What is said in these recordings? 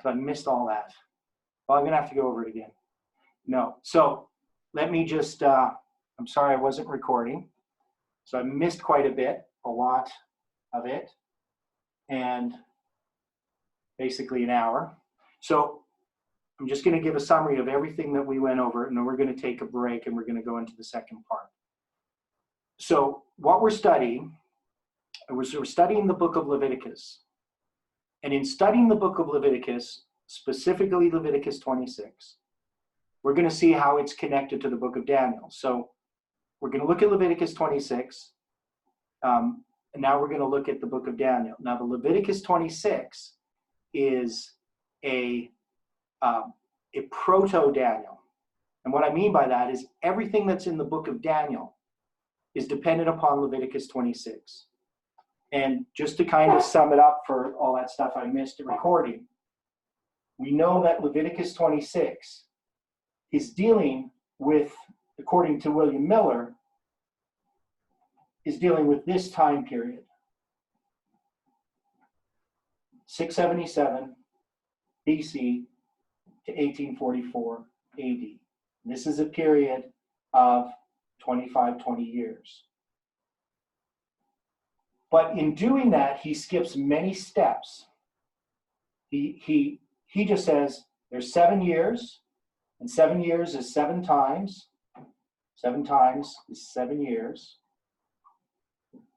So I missed all that. Well, I'm going to have to go over it again. No. So let me just, I'm sorry I wasn't recording. So I missed quite a lot of it, and basically an hour. So I'm just going to give a summary of everything that we went over, and then we're going to take a break and we're going to go into the second part. So what we're studying, we're studying the book of Leviticus. And in studying the book of Leviticus, specifically Leviticus 26, we're going to see how it's connected to the book of Daniel. So we're going to look at Leviticus 26, and now we're going to look at the book of Daniel. Now, the Leviticus 26 is a proto-Daniel. And what I mean by that is everything that's in the book of Daniel is dependent upon Leviticus 26. And just to kind of sum it up for all that stuff I missed recording, we know that Leviticus 26 is dealing with, according to William Miller, is dealing with this time period, 677 BC to 1844 AD. This is a period of 20 years. But in doing that, he skips many steps. He just says there's 7 years, and 7 years is 7 times. 7 times is 7 years.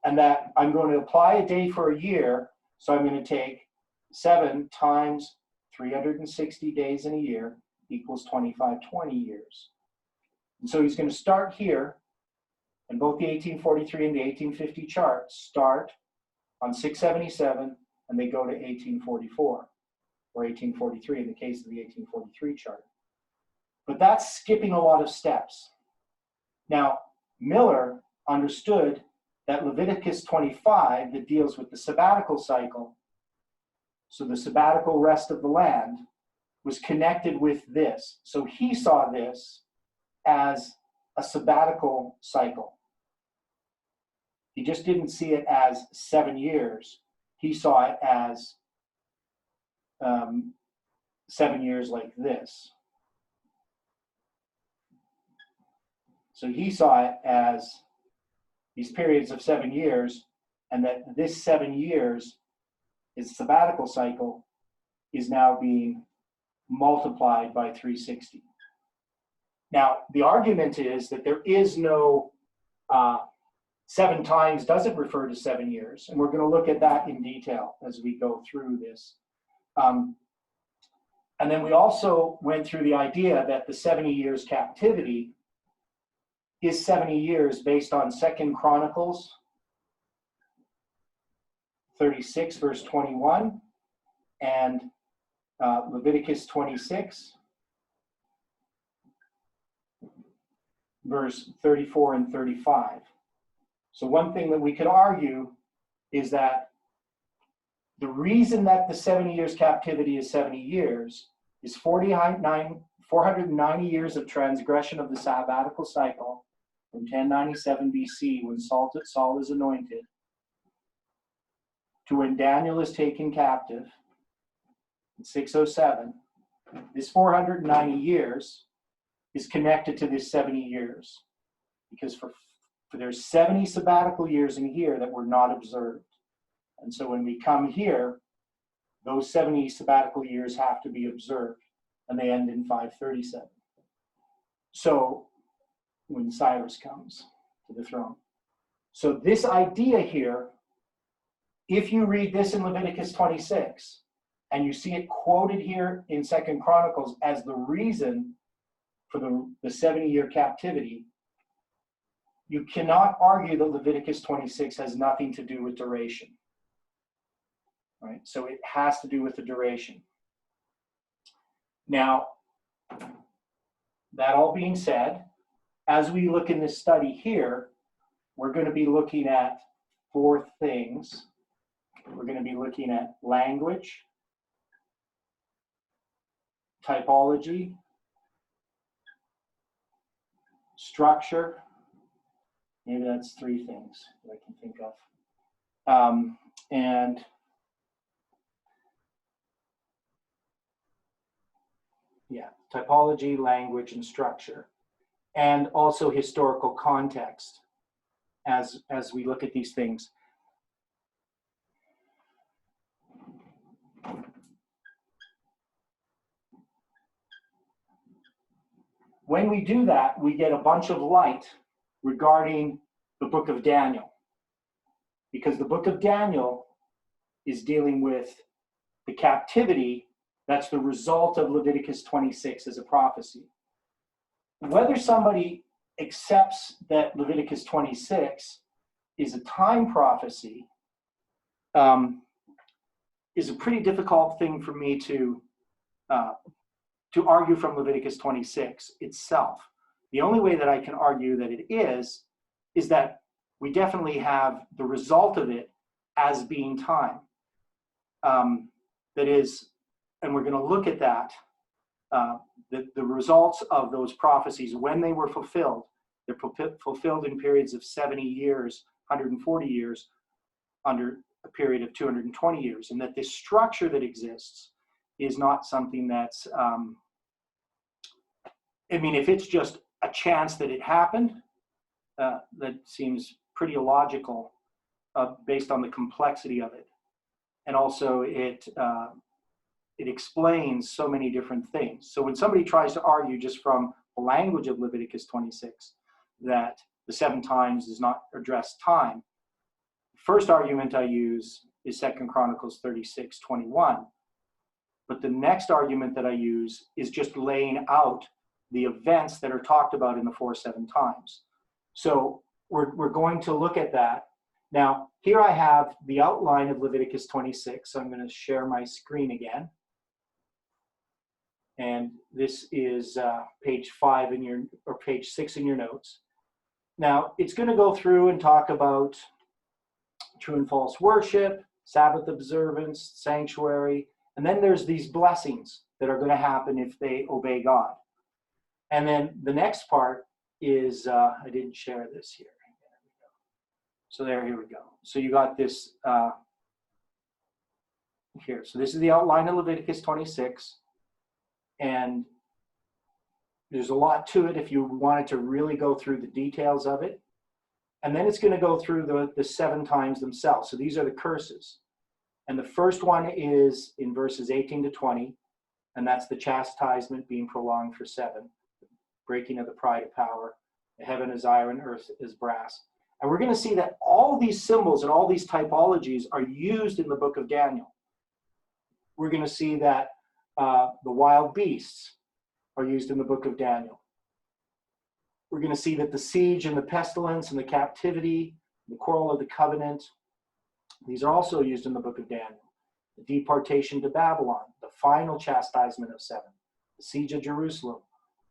And that I'm going to apply a day for a year, so I'm going to take 7 times 360 days in a year equals 20 years. And so he's going to start here, and both the 1843 and the 1850 charts start on 677, and they go to 1844, or 1843 in the case of the 1843 chart. But that's skipping a lot of steps. Now, Miller understood that Leviticus 25, that deals with the sabbatical cycle, so the sabbatical rest of the land, was connected with this. So he saw this as a sabbatical cycle. He just didn't see it as 7 years. He saw it as 7 years like this. So he saw it as these periods of 7 years, and that this 7 years, his sabbatical cycle, is now being multiplied by 360. Now, the argument is that there is no 7 times doesn't refer to 7 years, and we're going to look at that in detail as we go through this. And then we also went through the idea that the 70 years captivity is 70 years based on 2 Chronicles 36, verse 21, and Leviticus 26, verse 34 and 35. So one thing that we could argue is that the reason that the 70 years captivity is 70 years is 490 years of transgression of the sabbatical cycle from 1097 BC, when Saul is anointed, to when Daniel is taken captive in 607. This 490 years is connected to this 70 years, because for there's 70 sabbatical years in here that were not observed. And so when we come here, those 70 sabbatical years have to be observed, and they end in 537. So when Cyrus comes to the throne. So this idea here, if you read this in Leviticus 26, and you see it quoted here in 2 Chronicles as the reason for the 70-year captivity, you cannot argue that Leviticus 26 has nothing to do with duration. Right? So it has to do with the duration. Now, that all being said, as we look in this study here, we're going to be looking at 4 things. We're going to be looking at language, typology, structure. Maybe that's 3 things that I can think of. And Yeah, typology, language, and structure, and also historical context as we look at these things. When we do that, we get a bunch of light regarding the book of Daniel, because the book of Daniel is dealing with the captivity that's the result of Leviticus 26 as a prophecy. Whether somebody accepts that Leviticus 26 is a time prophecy is a pretty difficult thing for me to argue from Leviticus 26 itself. The only way that I can argue that it is that we definitely have the result of it as being time. That is, and we're going to look at that, the results of those prophecies, when they were fulfilled, they're fulfilled in periods of 70 years, 140 years, under a period of 220 years, and that this structure that exists is not something that's, if it's just a chance that it happened, that seems pretty illogical based on the complexity of it. And also it explains so many different things. So when somebody tries to argue just from the language of Leviticus 26 that the 7 times does not address time, the first argument I use is 2 Chronicles 36:21. But the next argument that I use is just laying out the events that are talked about in the 4-7 times. So we're going to look at that. Now, here I have the outline of Leviticus 26. So I'm going to share my screen again. And this is page 5 in your, or page 6 in your notes. Now, it's going to go through and talk about true and false worship, Sabbath observance, sanctuary, and then there's these blessings that are going to happen if they obey God. And then the next part is, I didn't share this here. So here we go. So you got this here. So this is the outline of Leviticus 26. And there's a lot to it if you wanted to really go through the details of it. And then it's going to go through the 7 times themselves. So these are the curses. And the first one is in verses 18 to 20. And that's the chastisement being prolonged for 7. Breaking of the pride of power. The heaven is iron, earth is brass. And we're going to see that all these symbols and all these typologies are used in the book of Daniel. We're going to see that the wild beasts are used in the book of Daniel. We're going to see that the siege and the pestilence and the captivity, the quarrel of the covenant, these are also used in the book of Daniel. The deportation to Babylon, the final chastisement of 7, the siege of Jerusalem.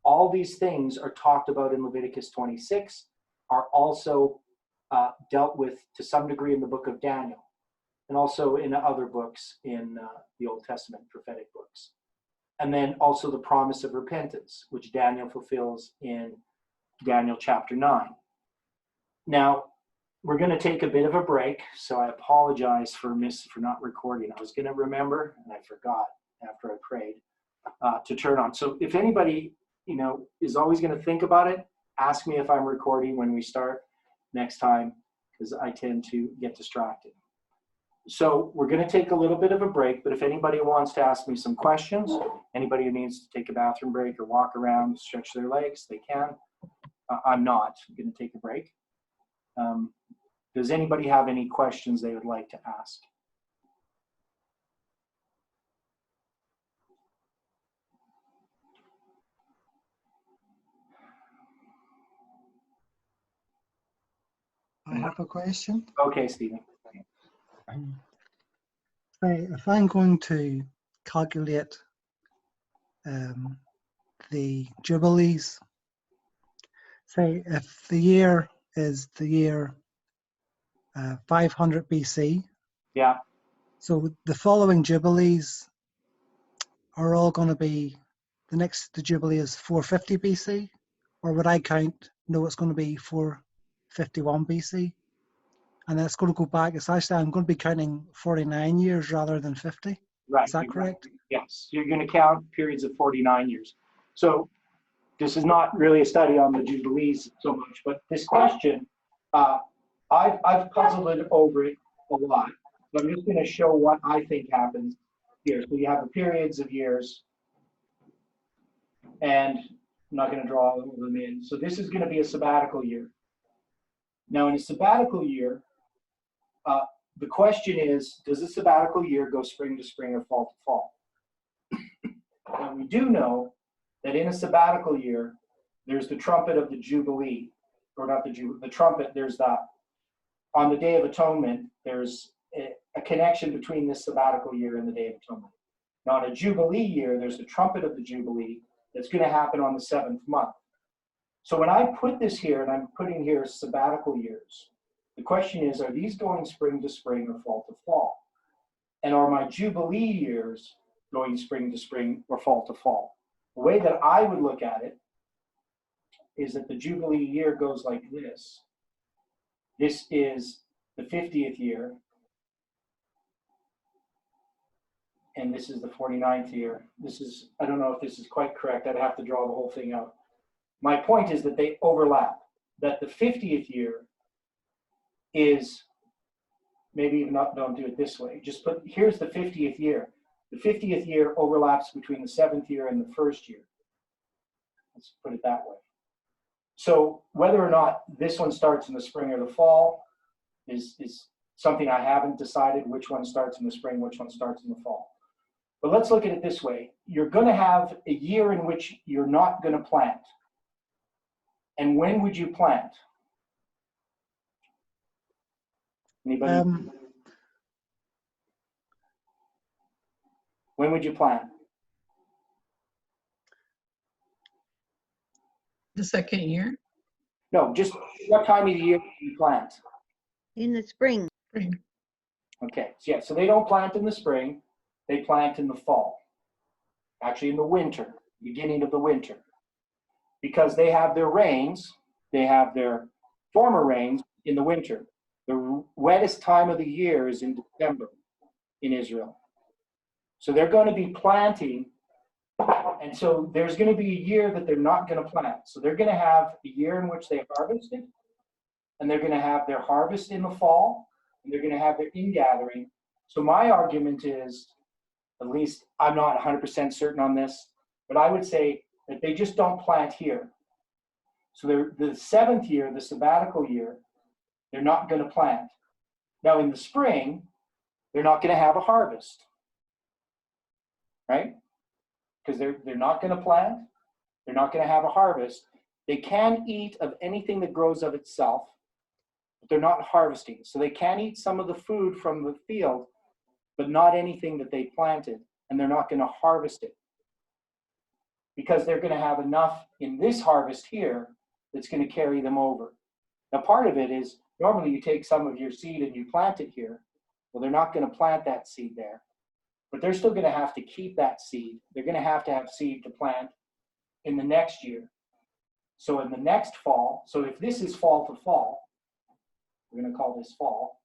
All these things are talked about in Leviticus 26, are also dealt with to some degree in the book of Daniel, and also in other books in the Old Testament prophetic books. And then also the promise of repentance, which Daniel fulfills in Daniel chapter 9. Now, we're going to take a bit of a break, so I apologize for not recording. I was going to remember, and I forgot after I prayed to turn on. So if anybody, is always going to think about it, ask me if I'm recording when we start next time, because I tend to get distracted. So we're going to take a little bit of a break, but if anybody wants to ask me some questions, anybody who needs to take a bathroom break or walk around, stretch their legs, they can. I'm not going to take a break. Does anybody have any questions they would like to ask? I have a question. Okay, Stephen. If I'm going to calculate the Jubilees, say if the year is the year 500 BC, Yeah. so the following Jubilees are all going to be, the Jubilee is 450 BC, or would I know it's going to be 451 BC? And that's going to go back, I'm going to be counting 49 years rather than 50. Right. Is that correct? Yes. You're going to count periods of 49 years. So this is not really a study on the Jubilees so much, but this question, I've puzzled it over it a lot. So I'm just going to show what I think happens here. So you have the periods of years, and I'm not going to draw all of them in. So this is going to be a sabbatical year. Now, in a sabbatical year, the question is, does a sabbatical year go spring to spring or fall to fall? Now, we do know that in a sabbatical year, there's the trumpet of the Jubilee, or not the trumpet, there's the, on the Day of Atonement, there's a connection between this sabbatical year and the Day of Atonement. Now, in a Jubilee year, there's the trumpet of the Jubilee that's going to happen on the 7th month. So when I put this here, and I'm putting here sabbatical years, the question is, are these going spring to spring or fall to fall? And are my Jubilee years going spring to spring or fall to fall? The way that I would look at it is that the Jubilee year goes like this. This is the 50th year, and this is the 49th year. This is, I don't know if this is quite correct. I'd have to draw the whole thing out. My point is that they overlap, that the 50th year is, maybe even not, don't do it this way. Just put, here's the 50th year. The 50th year overlaps between the 7th year and the 1st year. Let's put it that way. So whether or not this one starts in the spring or the fall is something I haven't decided, which one starts in the spring, which one starts in the fall. But let's look at it this way. You're going to have a year in which you're not going to plant. And when would you plant? Anybody? When would you plant? The second year? No, just what time of the year do you plant? In the spring. Spring. Okay, so yeah, so they don't plant in the spring, they plant in the fall. Actually in the winter, beginning of the winter. Because they have their rains, they have their former rains in the winter. The wettest time of the year is in December in Israel. So they're going to be planting, and so there's going to be a year that they're not going to plant. So they're going to have a year in which they harvested, and they're going to have their harvest in the fall, and they're going to have their ingathering. So my argument is, at least I'm not 100% certain on this, but I would say that they just don't plant here. So the 7th year, the sabbatical year, they're not going to plant. Now in the spring, they're not going to have a harvest, right? Because they're not going to plant, they're not going to have a harvest. They can eat of anything that grows of itself, but they're not harvesting. So they can eat some of the food from the field, but not anything that they planted, and they're not going to harvest it. Because they're going to have enough in this harvest here that's going to carry them over. Now part of it is, normally you take some of your seed and you plant it here. Well, they're not going to plant that seed there. But they're still going to have to keep that seed. They're going to have seed to plant in the next year. So in the next fall, so if this is fall to fall, we're going to call this fall.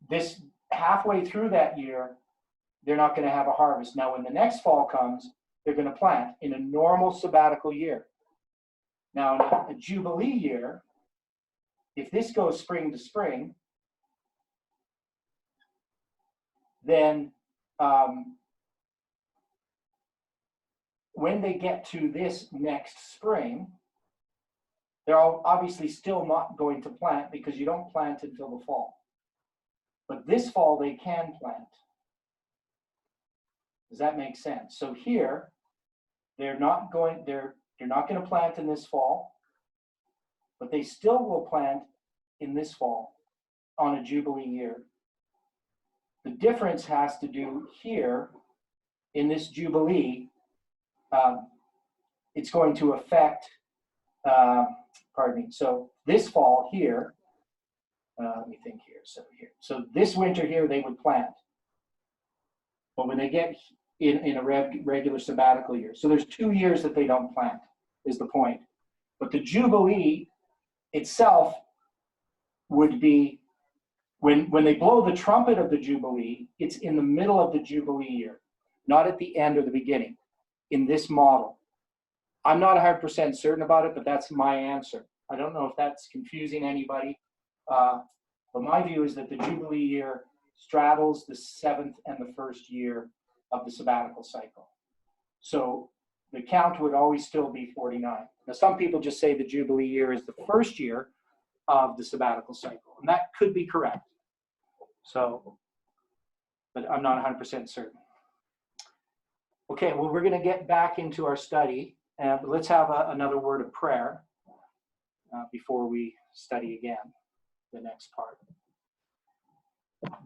This halfway through that year, they're not going to have a harvest. Now when the next fall comes, they're going to plant in a normal sabbatical year. Now in a Jubilee year, if this goes spring to spring, then when they get to this next spring, they're obviously still not going to plant because you don't plant until the fall. But this fall they can plant. Does that make sense? So here, they're not going to plant in this fall, but they still will plant in this fall on a Jubilee year. The difference has to do here in this Jubilee. It's going to affect, pardon me. So this fall here, let me think here. So this winter here, they would plant. But when they get in a regular sabbatical year, so there's 2 years that they don't plant, is the point. But the Jubilee itself would be when they blow the trumpet of the Jubilee, it's in the middle of the Jubilee year, not at the end or the beginning, in this model. I'm not 100% certain about it, but that's my answer. I don't know if that's confusing anybody, but my view is that the Jubilee year straddles the 7th and the 1st year of the sabbatical cycle. So the count would always still be 49. Now, some people just say the Jubilee year is the 1st year of the sabbatical cycle, and that could be correct. So, but I'm not 100% certain. Okay, well, we're going to get back into our study, but let's have another word of prayer before we study again the next part.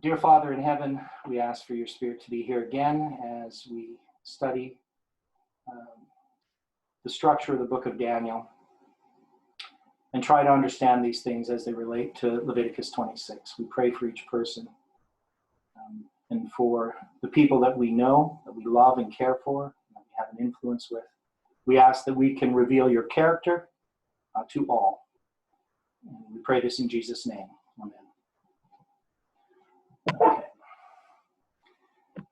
Dear Father in heaven, we ask for your Spirit to be here again as we study the structure of the book of Daniel and try to understand these things as they relate to Leviticus 26. We pray for each person and for the people that we know, that we love and care for, that we have an influence with. We ask that we can reveal your character to all. And we pray this in Jesus' name. Amen. Okay.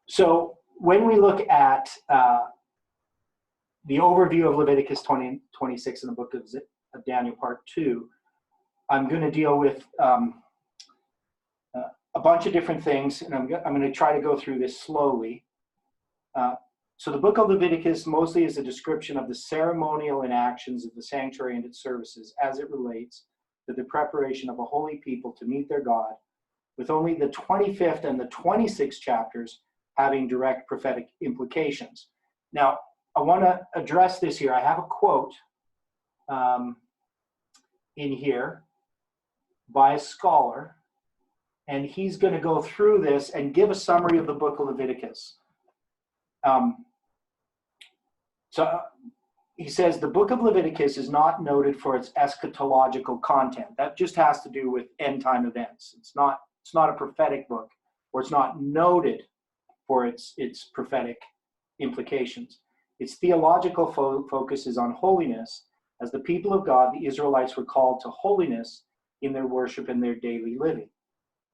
So when we look at the overview of Leviticus 26 in the book of Daniel, part 2, I'm going to deal with a bunch of different things, and I'm going to try to go through this slowly. So the book of Leviticus mostly is a description of the ceremonial enactions of the sanctuary and its services as it relates to the preparation of a holy people to meet their God, with only the 25th and the 26th chapters having direct prophetic implications. Now, I want to address this here. I have a quote in here by a scholar, and he's going to go through this and give a summary of the book of Leviticus. So he says, the book of Leviticus is not noted for its eschatological content. That just has to do with end time events. It's not a prophetic book, or it's not noted for its prophetic implications. Its theological focus is on holiness. As the people of God, the Israelites were called to holiness in their worship and their daily living.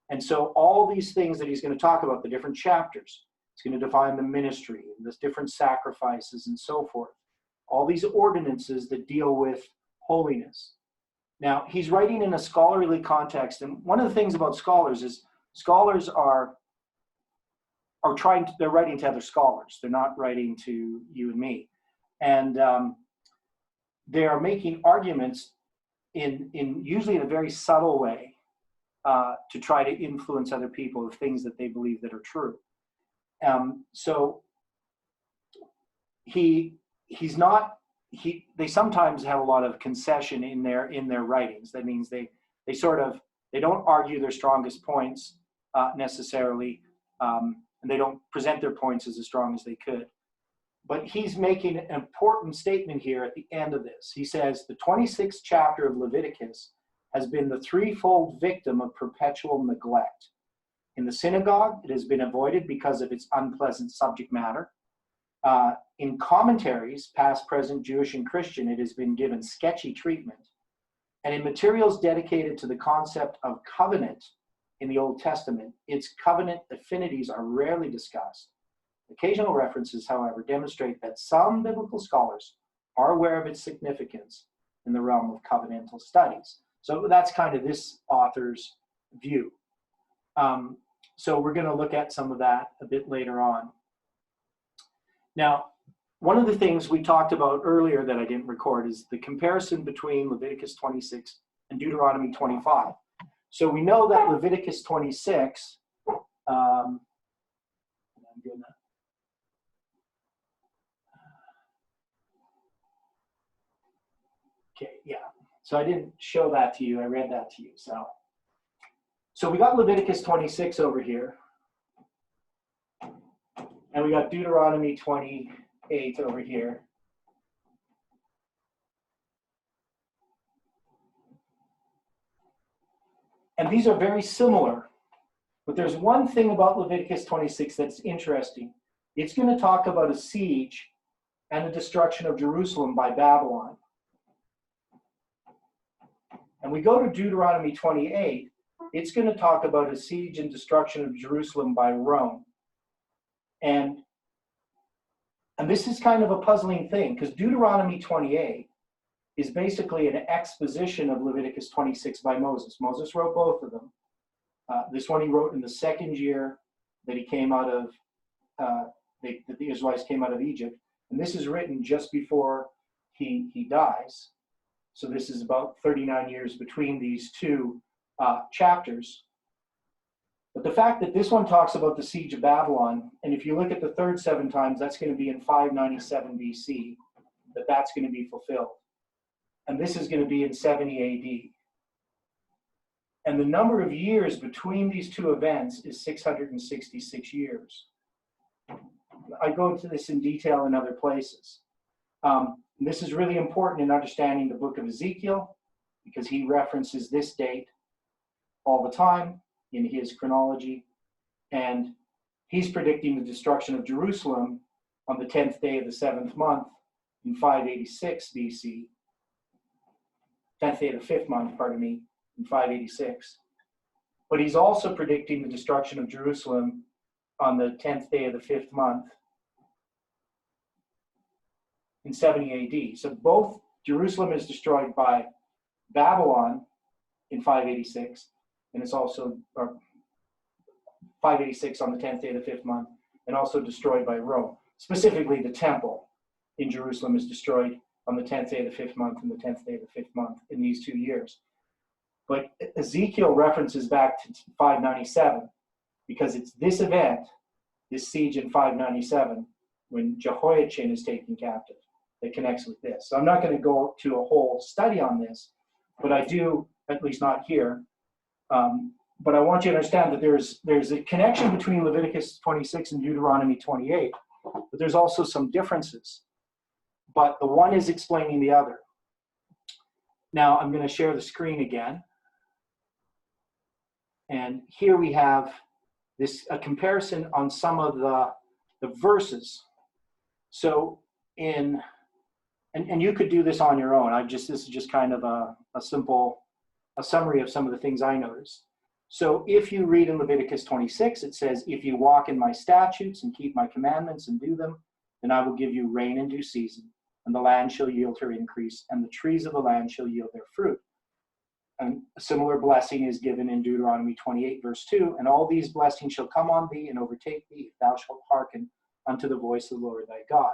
And so all these things that he's going to talk about, the different chapters, he's going to define the ministry and the different sacrifices and so forth. All these ordinances that deal with holiness. Now, he's writing in a scholarly context, and one of the things about scholars is scholars are they're writing to other scholars. They're not writing to you and me. And they are making arguments in usually in a very subtle way to try to influence other people of things that they believe that are true. So they sometimes have a lot of concession in their writings. That means they don't argue their strongest points necessarily, and they don't present their points as strong as they could. But he's making an important statement here at the end of this. He says, the 26th chapter of Leviticus has been the threefold victim of perpetual neglect. In the synagogue, it has been avoided because of its unpleasant subject matter. In commentaries, past, present, Jewish, and Christian, it has been given sketchy treatment. And in materials dedicated to the concept of covenant in the Old Testament, its covenant affinities are rarely discussed. Occasional references, however, demonstrate that some biblical scholars are aware of its significance in the realm of covenantal studies. So that's kind of this author's view. So we're going to look at some of that a bit later on. Now, one of the things we talked about earlier that I didn't record is the comparison between Leviticus 26 and Deuteronomy 25. So we know that Leviticus 26, okay, yeah. So I didn't show that to you. I read that to you. So we got Leviticus 26 over here. And we got Deuteronomy 28 over here. And these are very similar. But there's one thing about Leviticus 26 that's interesting. It's going to talk about a siege and the destruction of Jerusalem by Babylon. And we go to Deuteronomy 28, it's going to talk about a siege and destruction of Jerusalem by Rome. And this is kind of a puzzling thing, because Deuteronomy 28 is basically an exposition of Leviticus 26 by Moses. Moses wrote both of them. This one he wrote in the second year that he came out of, that the Israelites came out of Egypt. And this is written just before he dies. So this is about 39 years between these two chapters. But the fact that this one talks about the siege of Babylon, and if you look at the third 7 times, that's going to be in 597 BC, that's going to be fulfilled. And this is going to be in 70 AD. And the number of years between these two events is 666 years. I go into this in detail in other places. This is really important in understanding the book of Ezekiel, because he references this date all the time in his chronology. And he's predicting the destruction of Jerusalem on the 10th day of the 7th month in 586 BC. 10th day of the 5th month, pardon me, in 586. But he's also predicting the destruction of Jerusalem on the 10th day of the 5th month in 70 AD. So both Jerusalem is destroyed by Babylon in 586, and it's also 586 on the 10th day of the 5th month, and also destroyed by Rome. Specifically, the temple in Jerusalem is destroyed on the 10th day of the 5th month and the 10th day of the 5th month in these 2 years. But Ezekiel references back to 597, because it's this event, this siege in 597, when Jehoiachin is taken captive, that connects with this. So I'm not going to go to a whole study on this, but I do, at least not here, but I want you to understand that there's a connection between Leviticus 26 and Deuteronomy 28, but there's also some differences. But the one is explaining the other. Now I'm going to share the screen again. And here we have a comparison on some of the verses. So and you could do this on your own. This is just kind of a summary of some of the things I noticed. So if you read in Leviticus 26, it says, if you walk in my statutes and keep my commandments and do them, then I will give you rain in due season, and the land shall yield her increase, and the trees of the land shall yield their fruit. And a similar blessing is given in Deuteronomy 28, verse 2, and all these blessings shall come on thee and overtake thee if thou shalt hearken unto the voice of the Lord thy God.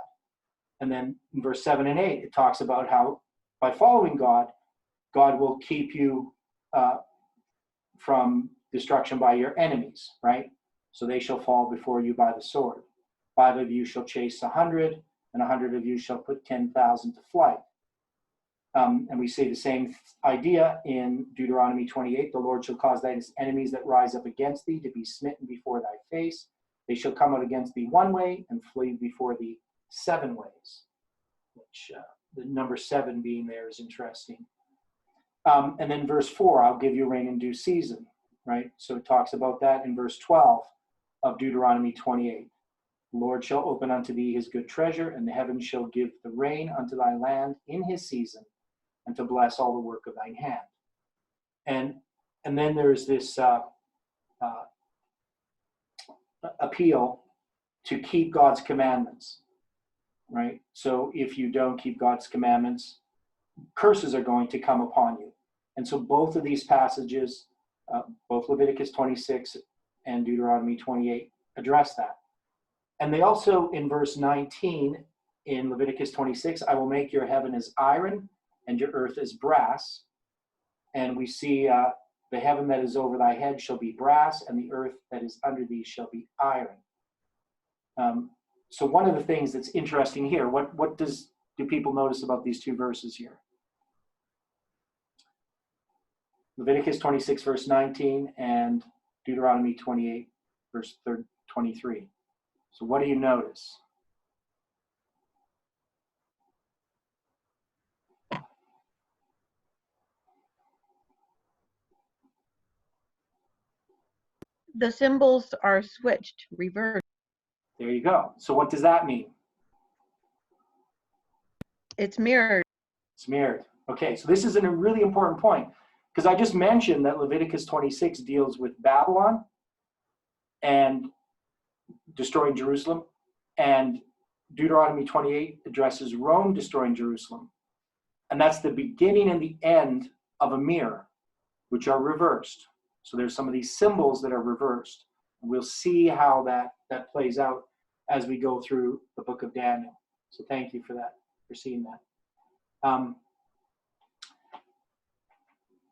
And then in verse 7 and 8, it talks about how by following God, God will keep you from destruction by your enemies, right? So they shall fall before you by the sword. 5 of you shall chase 100, and 100 of you shall put 10,000 to flight. And we see the same idea in Deuteronomy 28. The Lord shall cause thine enemies that rise up against thee to be smitten before thy face. They shall come out against thee one way and flee before thee 7 ways. Which the number 7 being there is interesting. And then verse 4, I'll give you rain in due season, right? So it talks about that in verse 12 of Deuteronomy 28. The Lord shall open unto thee his good treasure, and the heavens shall give the rain unto thy land in his season, and to bless all the work of thine hand. And then there's this appeal to keep God's commandments, right? So if you don't keep God's commandments, curses are going to come upon you. And so both of these passages, both Leviticus 26 and Deuteronomy 28, address that. And they also, in verse 19, in Leviticus 26, I will make your heaven as iron and your earth as brass. And we see the heaven that is over thy head shall be brass, and the earth that is under thee shall be iron. So one of the things that's interesting here, what do people notice about these 2 verses here? Leviticus 26, verse 19, and Deuteronomy 28, verse 23. So what do you notice? The symbols are switched, reversed. There you go. So what does that mean? It's mirrored. It's mirrored. Okay, so this is a really important point, because I just mentioned that Leviticus 26 deals with Babylon and destroying Jerusalem, and Deuteronomy 28 addresses Rome destroying Jerusalem. And that's the beginning and the end of a mirror, which are reversed. So there's some of these symbols that are reversed. And we'll see how that plays out as we go through the book of Daniel. So thank you for that, for seeing that.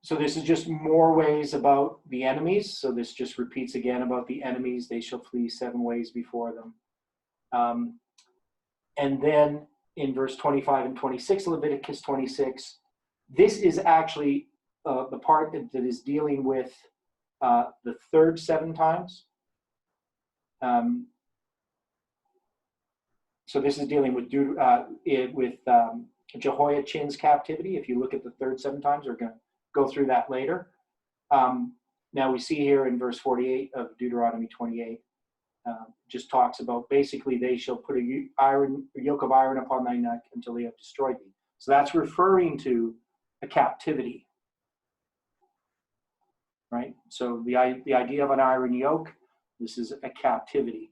So this is just more ways about the enemies. So this just repeats again about the enemies. They shall flee 7 ways before them. And then in verse 25 and 26, Leviticus 26, this is actually the part that is dealing with the third 7 times. So this is dealing with Jehoiachin's captivity. If you look at the third 7 times, we're going to go through that later. Now we see here in verse 48 of Deuteronomy 28, just talks about basically they shall put a yoke of iron upon thy neck until they have destroyed thee. So that's referring to a captivity, right? So the idea of an iron yoke, this is a captivity.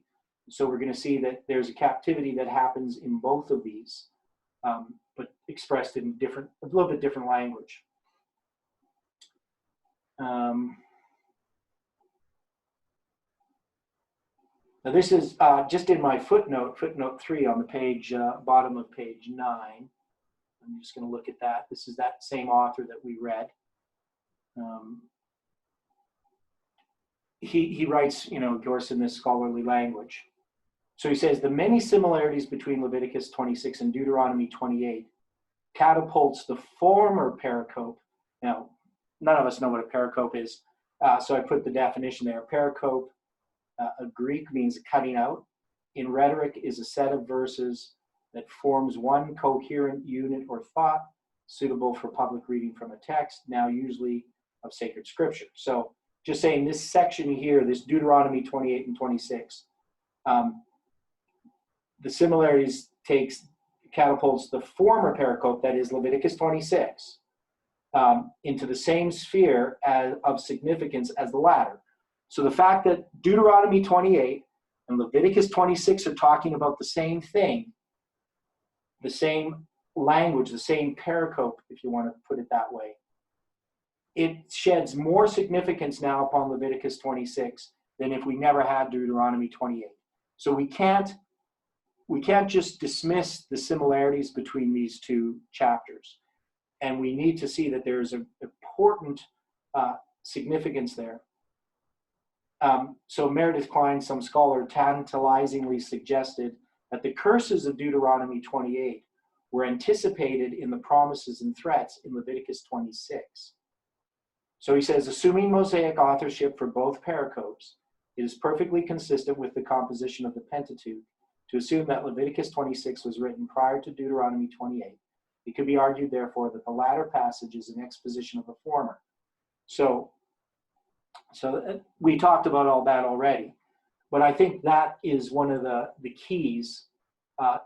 So we're going to see that there's a captivity that happens in both of these, but expressed in a little bit different language. Now this is just in my footnote 3 on the page, bottom of page 9. I'm just going to look at that. This is that same author that we read. He writes, of course, in this scholarly language. So he says, the many similarities between Leviticus 26 and Deuteronomy 28 catapults the former pericope. Now, none of us know what a pericope is, so I put the definition there. Pericope, a Greek, means cutting out. In rhetoric is a set of verses that forms one coherent unit or thought suitable for public reading from a text, now usually of sacred scripture. So just saying this section here, this Deuteronomy 28 and 26, the similarities catapults the former pericope, that is Leviticus 26, into the same sphere of significance as the latter. So the fact that Deuteronomy 28 and Leviticus 26 are talking about the same thing, the same language, the same pericope, if you want to put it that way, it sheds more significance now upon Leviticus 26 than if we never had Deuteronomy 28. So we can't just dismiss the similarities between these 2 chapters. And we need to see that there's an important significance there. So Meredith Klein, some scholar, tantalizingly suggested that the curses of Deuteronomy 28 were anticipated in the promises and threats in Leviticus 26. So he says, assuming Mosaic authorship for both pericopes, it is perfectly consistent with the composition of the Pentateuch to assume that Leviticus 26 was written prior to Deuteronomy 28. It could be argued, therefore, that the latter passage is an exposition of the former. So we talked about all that already, but I think that is one of the keys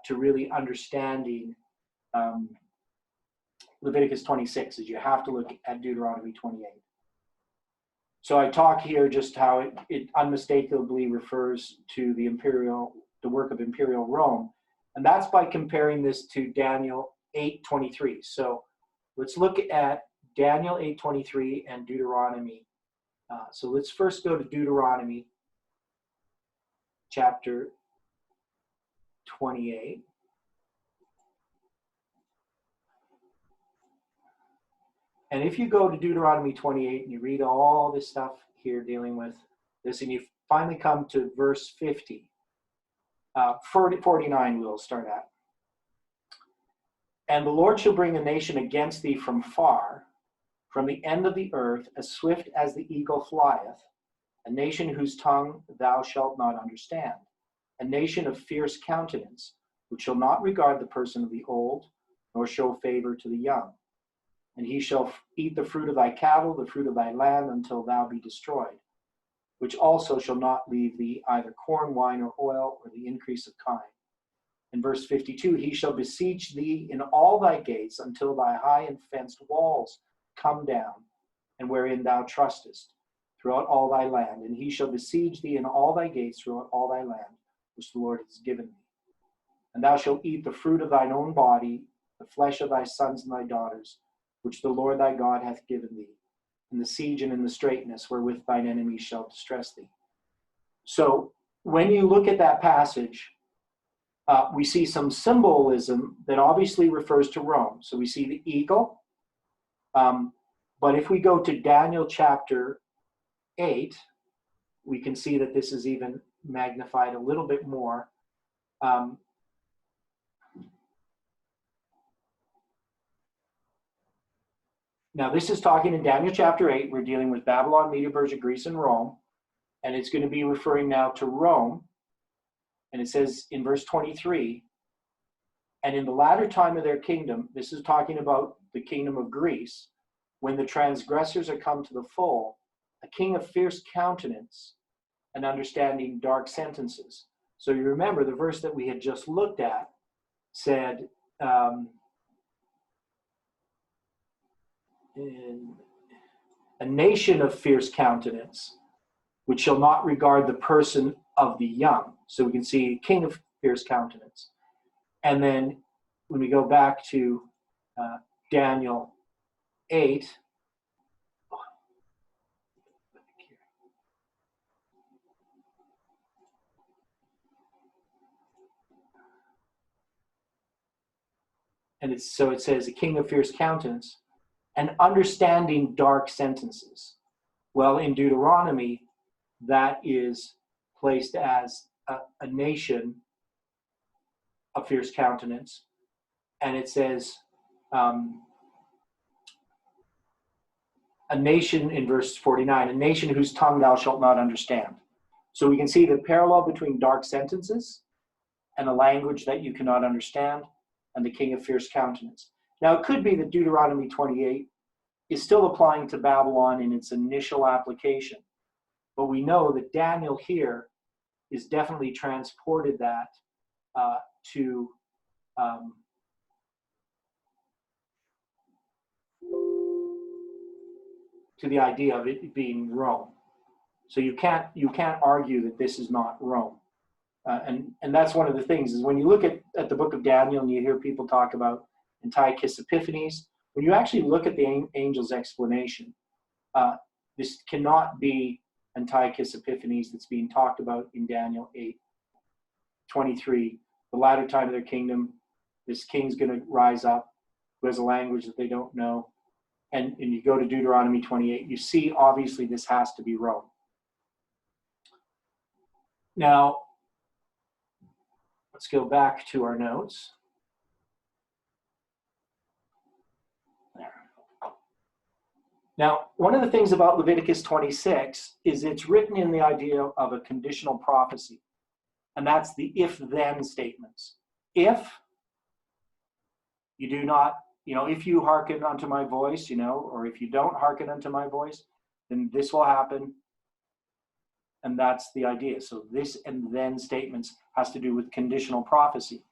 to really understanding Leviticus 26, is you have to look at Deuteronomy 28. So I talk here just how it unmistakably refers to the work of imperial Rome, and that's by comparing this to Daniel 8:23. So let's look at Daniel 8:23 and Deuteronomy. So let's first go to Deuteronomy chapter 28. And if you go to Deuteronomy 28 and you read all this stuff here dealing with this, and you finally come to verse 50, 49 we'll start at. And the Lord shall bring a nation against thee from far, from the end of the earth, as swift as the eagle flieth, a nation whose tongue thou shalt not understand, a nation of fierce countenance, which shall not regard the person of the old, nor show favor to the young. And he shall eat the fruit of thy cattle, the fruit of thy land, until thou be destroyed, which also shall not leave thee either corn, wine, or oil, or the increase of kine. In verse 52, he shall besiege thee in all thy gates until thy high and fenced walls come down, and wherein thou trustest, throughout all thy land. And he shall besiege thee in all thy gates throughout all thy land, which the Lord has given thee. And thou shalt eat the fruit of thine own body, the flesh of thy sons and thy daughters, which the Lord thy God hath given thee, in the siege and in the straitness wherewith thine enemies shall distress thee. So when you look at that passage, we see some symbolism that obviously refers to Rome. So we see the eagle. But if we go to Daniel chapter 8, we can see that this is even magnified a little bit more. Now, this is talking in Daniel chapter 8. We're dealing with Babylon, Media, Persia, Greece, and Rome. And it's going to be referring now to Rome. And it says in verse 23, and in the latter time of their kingdom, this is talking about the kingdom of Greece, when the transgressors are come to the full, a king of fierce countenance and understanding dark sentences. So you remember the verse that we had just looked at said, a nation of fierce countenance, which shall not regard the person of the young. So we can see king of fierce countenance. And then when we go back to Daniel 8, and it says a king of fierce countenance and understanding dark sentences. Well, in Deuteronomy, that is placed as a nation of fierce countenance. And it says a nation in verse 49, a nation whose tongue thou shalt not understand. So we can see the parallel between dark sentences and a language that you cannot understand, and the king of fierce countenance. Now, it could be that Deuteronomy 28 is still applying to Babylon in its initial application, but we know that Daniel here is definitely transported that to the idea of it being Rome. So you can't argue that this is not Rome. And that's one of the things is when you look at the book of Daniel and you hear people talk about Antiochus Epiphanes, when you actually look at the angel's explanation, this cannot be Antiochus Epiphanes that's being talked about in Daniel 8:23. The latter time of their kingdom, this king's going to rise up who has a language that they don't know. And you go to Deuteronomy 28, you see obviously this has to be Rome. Now, let's go back to our notes. There. Now, one of the things about Leviticus 26 is it's written in the idea of a conditional prophecy. And that's the if-then statements. If you do not, if you hearken unto my voice, or if you don't hearken unto my voice, then this will happen. And that's the idea. So this and then statements has to do with conditional prophecy.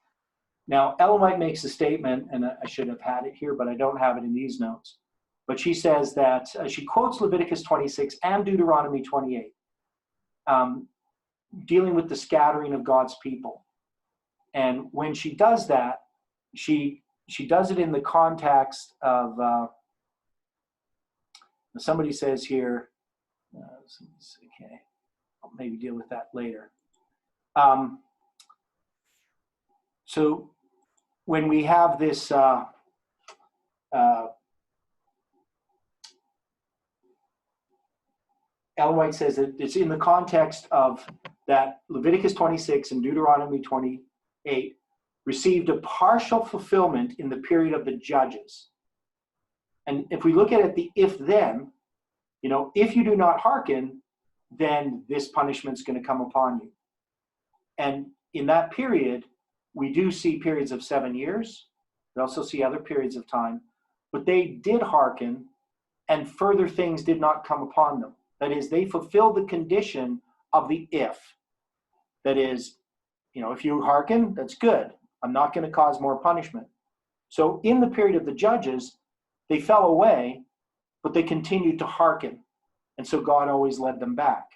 Now, Ellen White makes a statement, and I should have had it here, but I don't have it in these notes. But she says that, she quotes Leviticus 26 and Deuteronomy 28, dealing with the scattering of God's people. And when she does that, she does it in the context of, somebody says here, okay, I'll maybe deal with that later. So when we have this Ellen White says that it's in the context of that Leviticus 26 and Deuteronomy 28 received a partial fulfillment in the period of the judges. And if we look at it, the if-then, if you do not hearken, then this punishment's going to come upon you. And in that period, we do see periods of 7 years. We also see other periods of time. But they did hearken, and further things did not come upon them. That is, they fulfilled the condition of the if. That is, if you hearken, that's good. I'm not going to cause more punishment. So in the period of the judges, they fell away, but they continued to hearken. And so God always led them back.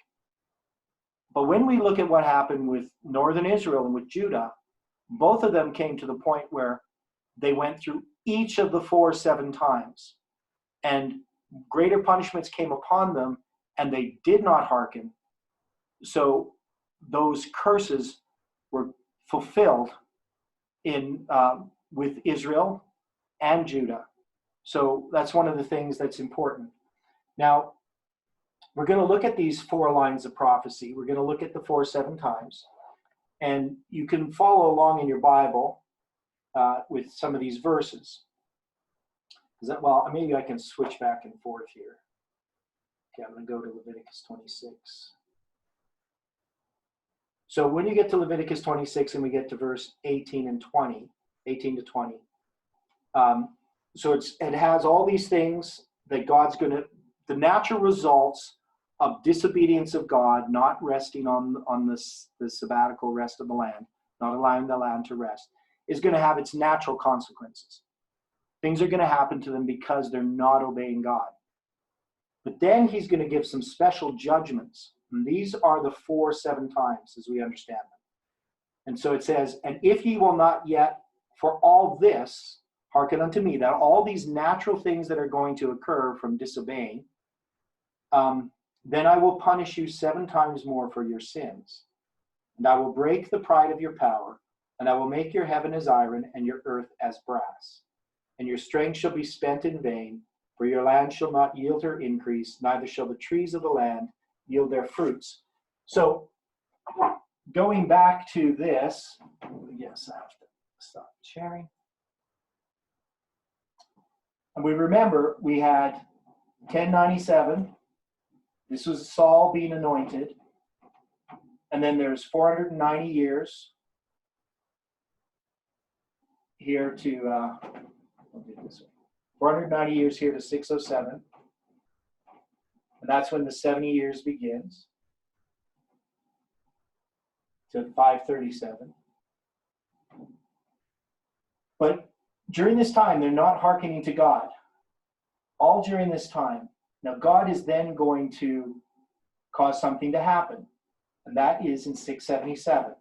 But when we look at what happened with northern Israel and with Judah, both of them came to the point where they went through each of the 4 7 times. And greater punishments came upon them, and they did not hearken. So those curses were fulfilled in with Israel and Judah. So that's one of the things that's important. Now, we're going to look at these 4 lines of prophecy. We're going to look at the 4 7 times. And you can follow along in your Bible with some of these verses. Well, maybe I can switch back and forth here. Okay, I'm going to go to Leviticus 26. So when you get to Leviticus 26 and we get to verse 18 and 20, 18 to 20, so it has all these things that God's going to, the natural results of disobedience of God, not resting on the sabbatical rest of the land, not allowing the land to rest, is going to have its natural consequences. Things are going to happen to them because they're not obeying God. But then he's going to give some special judgments. And these are the 4 7 times as we understand them. And so it says, and if ye will not yet for all this hearken unto me, that all these natural things that are going to occur from disobeying, then I will punish you 7 times more for your sins. And I will break the pride of your power, and I will make your heaven as iron and your earth as brass. And your strength shall be spent in vain, for your land shall not yield her increase, neither shall the trees of the land yield their fruits. So, going back to this, yes, I have to stop sharing. And we remember we had 1097. This was Saul being anointed. And then there's 490 years here to, I'll do this one. 490 years here to 607. And that's when the 70 years begins to 537. But during this time, they're not hearkening to God. All during this time. Now, God is then going to cause something to happen. And that is in 677.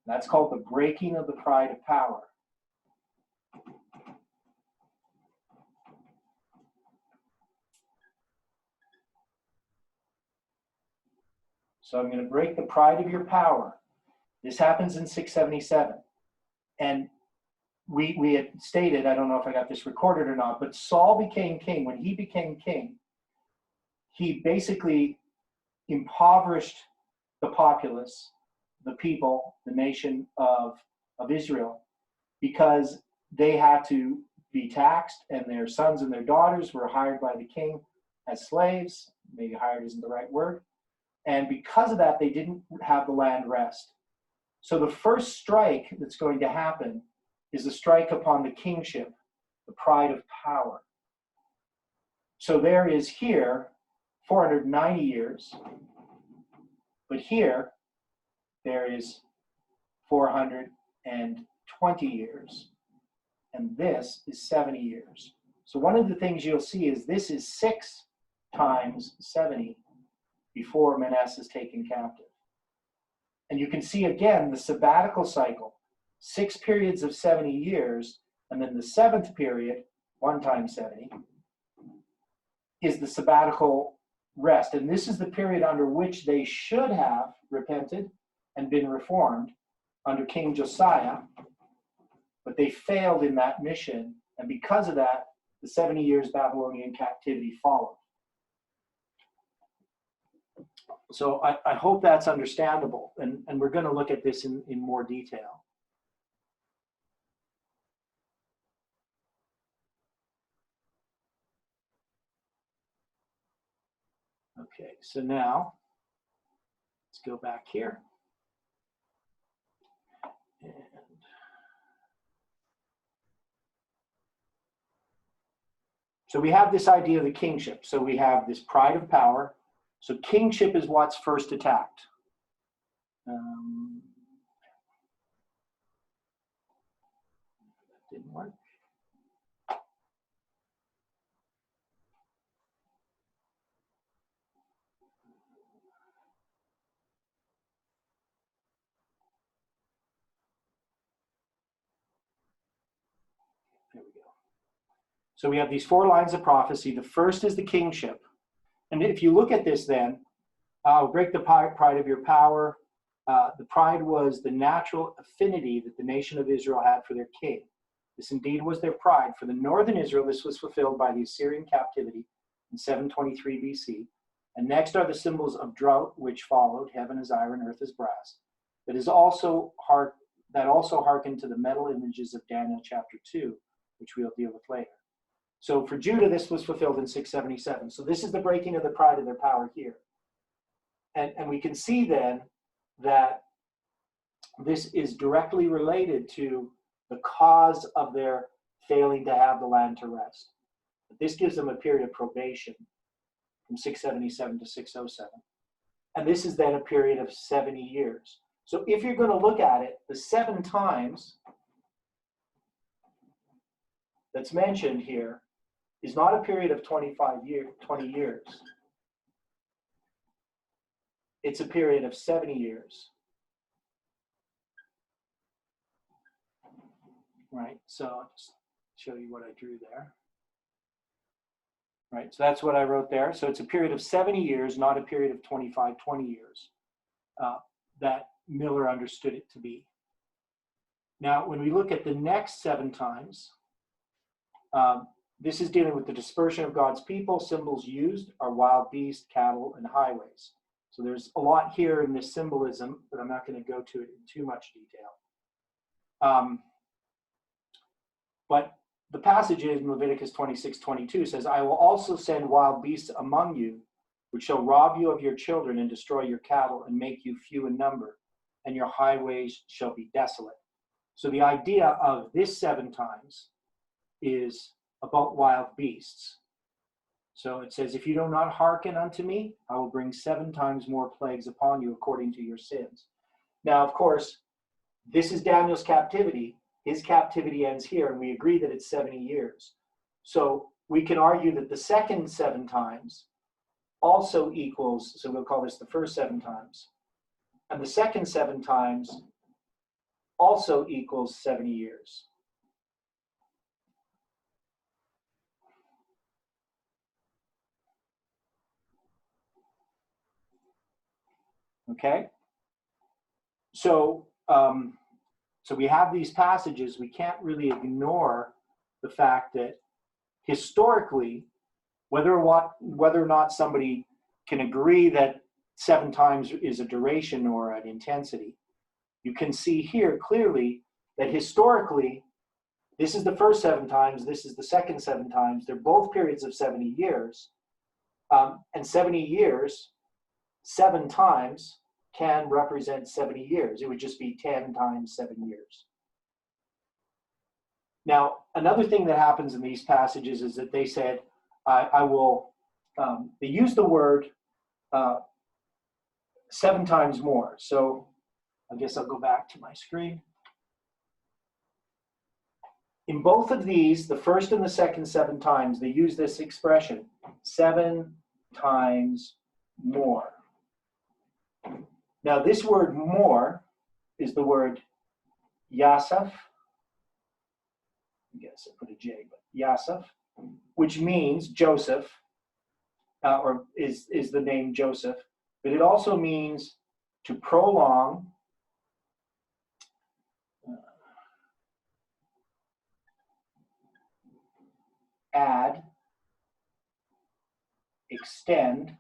That's called the breaking of the pride of power. So I'm going to break the pride of your power. This happens in 677. And we had stated, I don't know if I got this recorded or not, but Saul became king. When he became king, he basically impoverished the populace, the people, the nation of Israel, because they had to be taxed, and their sons and their daughters were hired by the king as slaves. Maybe hired isn't the right word. And because of that, they didn't have the land rest. So the first strike that's going to happen is a strike upon the kingship, the pride of power. So there is here 490 years, but here there is 420 years, and this is 70 years. So one of the things you'll see is this is 6 times 70 before Manasseh is taken captive. And you can see again the sabbatical cycle, 6 periods of 70 years, and then the 7th period, 1 times 70, is the sabbatical rest. And this is the period under which they should have repented and been reformed under King Josiah, but they failed in that mission. And because of that, the 70 years Babylonian captivity followed. So I hope that's understandable, and we're going to look at this in more detail. Okay, so now let's go back here. And so we have this idea of the kingship. So we have this pride of power. So kingship is what's first attacked. That didn't work. There we go. So we have these 4 lines of prophecy. The first is the kingship. And if you look at this then, break the pride of your power. The pride was the natural affinity that the nation of Israel had for their king. This indeed was their pride. For the northern Israel, this was fulfilled by the Assyrian captivity in 723 BC. And next are the symbols of drought, which followed. Heaven is iron, earth is brass. That also hearkened to the metal images of Daniel chapter 2, which we'll deal with later. So for Judah, this was fulfilled in 677. So this is the breaking of the pride of their power here. And we can see then that this is directly related to the cause of their failing to have the land to rest. This gives them a period of probation from 677 to 607. And this is then a period of 70 years. So if you're going to look at it, the 7 times that's mentioned here is not a period of 20 years. It's a period of 70 years. Right, so I'll just show you what I drew there. Right, so that's what I wrote there. So it's a period of 70 years, not a period of 20 years that Miller understood it to be. Now, when we look at the next 7 times, this is dealing with the dispersion of God's people. Symbols used are wild beasts, cattle, and highways. So there's a lot here in this symbolism, but I'm not going to go to it in too much detail. But the passage in Leviticus 26:22 says, I will also send wild beasts among you, which shall rob you of your children and destroy your cattle and make you few in number, and your highways shall be desolate. So the idea of this 7 times is about wild beasts. So it says, if you do not hearken unto me, I will bring 7 times more plagues upon you according to your sins. Now, of course, this is Daniel's captivity. His captivity ends here, and we agree that it's 70 years. So we can argue that the second 7 times also equals, so we'll call this the first 7 times. And the second 7 times also equals 70 years. Okay? So we have these passages. We can't really ignore the fact that historically, whether or not somebody can agree that 7 times is a duration or an intensity, you can see here clearly that historically, this is the first 7 times, this is the second 7 times. They're both periods of 70 years. And 70 years, 7 times, can represent 70 years. It would just be 10 times 7 years. Now, another thing that happens in these passages is that they said, I will, they use the word 7 times more. So I guess I'll go back to my screen. In both of these, the first and the second 7 times, they use this expression, 7 times more. Now, this word more is the word Yasef. I guess I put a J, but Yasef, which means Joseph, or is the name Joseph, but it also means to prolong, add, extend.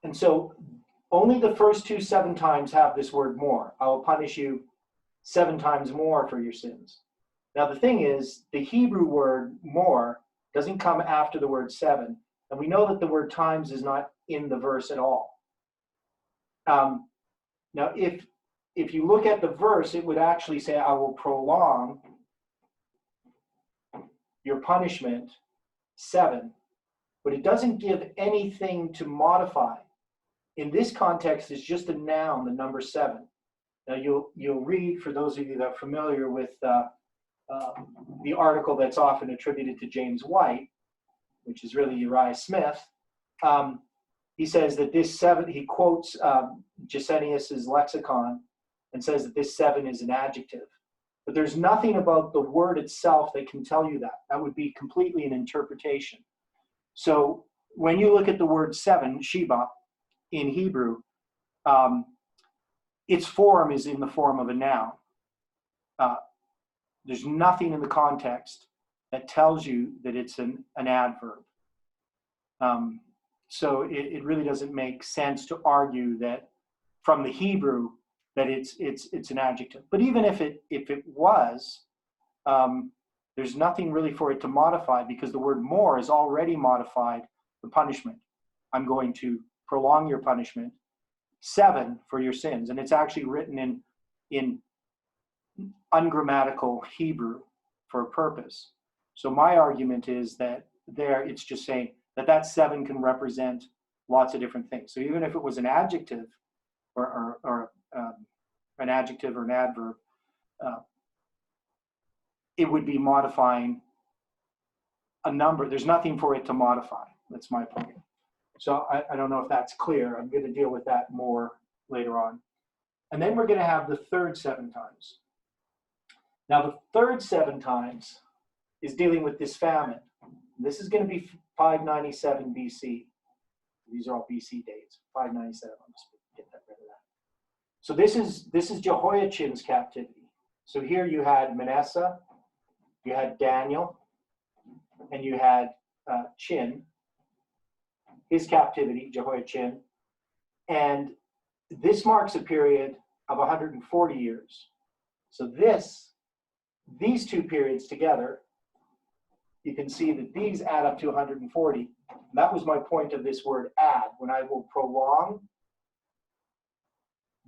And so only the first 2 7 times have this word more. I will punish you 7 times more for your sins. Now the thing is, the Hebrew word more doesn't come after the word 7. And we know that the word times is not in the verse at all. Now if you look at the verse, it would actually say, I will prolong your punishment 7. But it doesn't give anything to modify. In this context, it's just a noun, the number 7. Now you'll read, for those of you that are familiar with the article that's often attributed to James White, which is really Uriah Smith. He says that this 7, he quotes Gesenius's lexicon and says that this 7 is an adjective. But there's nothing about the word itself that can tell you that. That would be completely an interpretation. So when you look at the word 7, Sheba, in Hebrew, its form is in the form of a noun. There's nothing in the context that tells you that it's an adverb. So it really doesn't make sense to argue that from the Hebrew that it's an adjective. But even if it was, there's nothing really for it to modify, because the word more has already modified the punishment. I'm going to prolong your punishment 7 for your sins, and it's actually written in ungrammatical Hebrew for a purpose. So my argument is that there it's just saying that 7 can represent lots of different things. So even if it was an adjective or an adjective or an adverb, it would be modifying a number. There's nothing for it to modify. That's my point. So I don't know if that's clear. I'm going to deal with that more later on. And then we're going to have the third 7 times. Now, the third 7 times is dealing with this famine. This is going to be 597 BC. These are all BC dates. 597. I'll just get that rid of that. So this is Jehoiachin's captivity. So here you had Manasseh, you had Daniel, and you had Chin, his captivity, Jehoiachin. And this marks a period of 140 years. So these two periods together, you can see that these add up to 140. And that was my point of this word add. When I will prolong,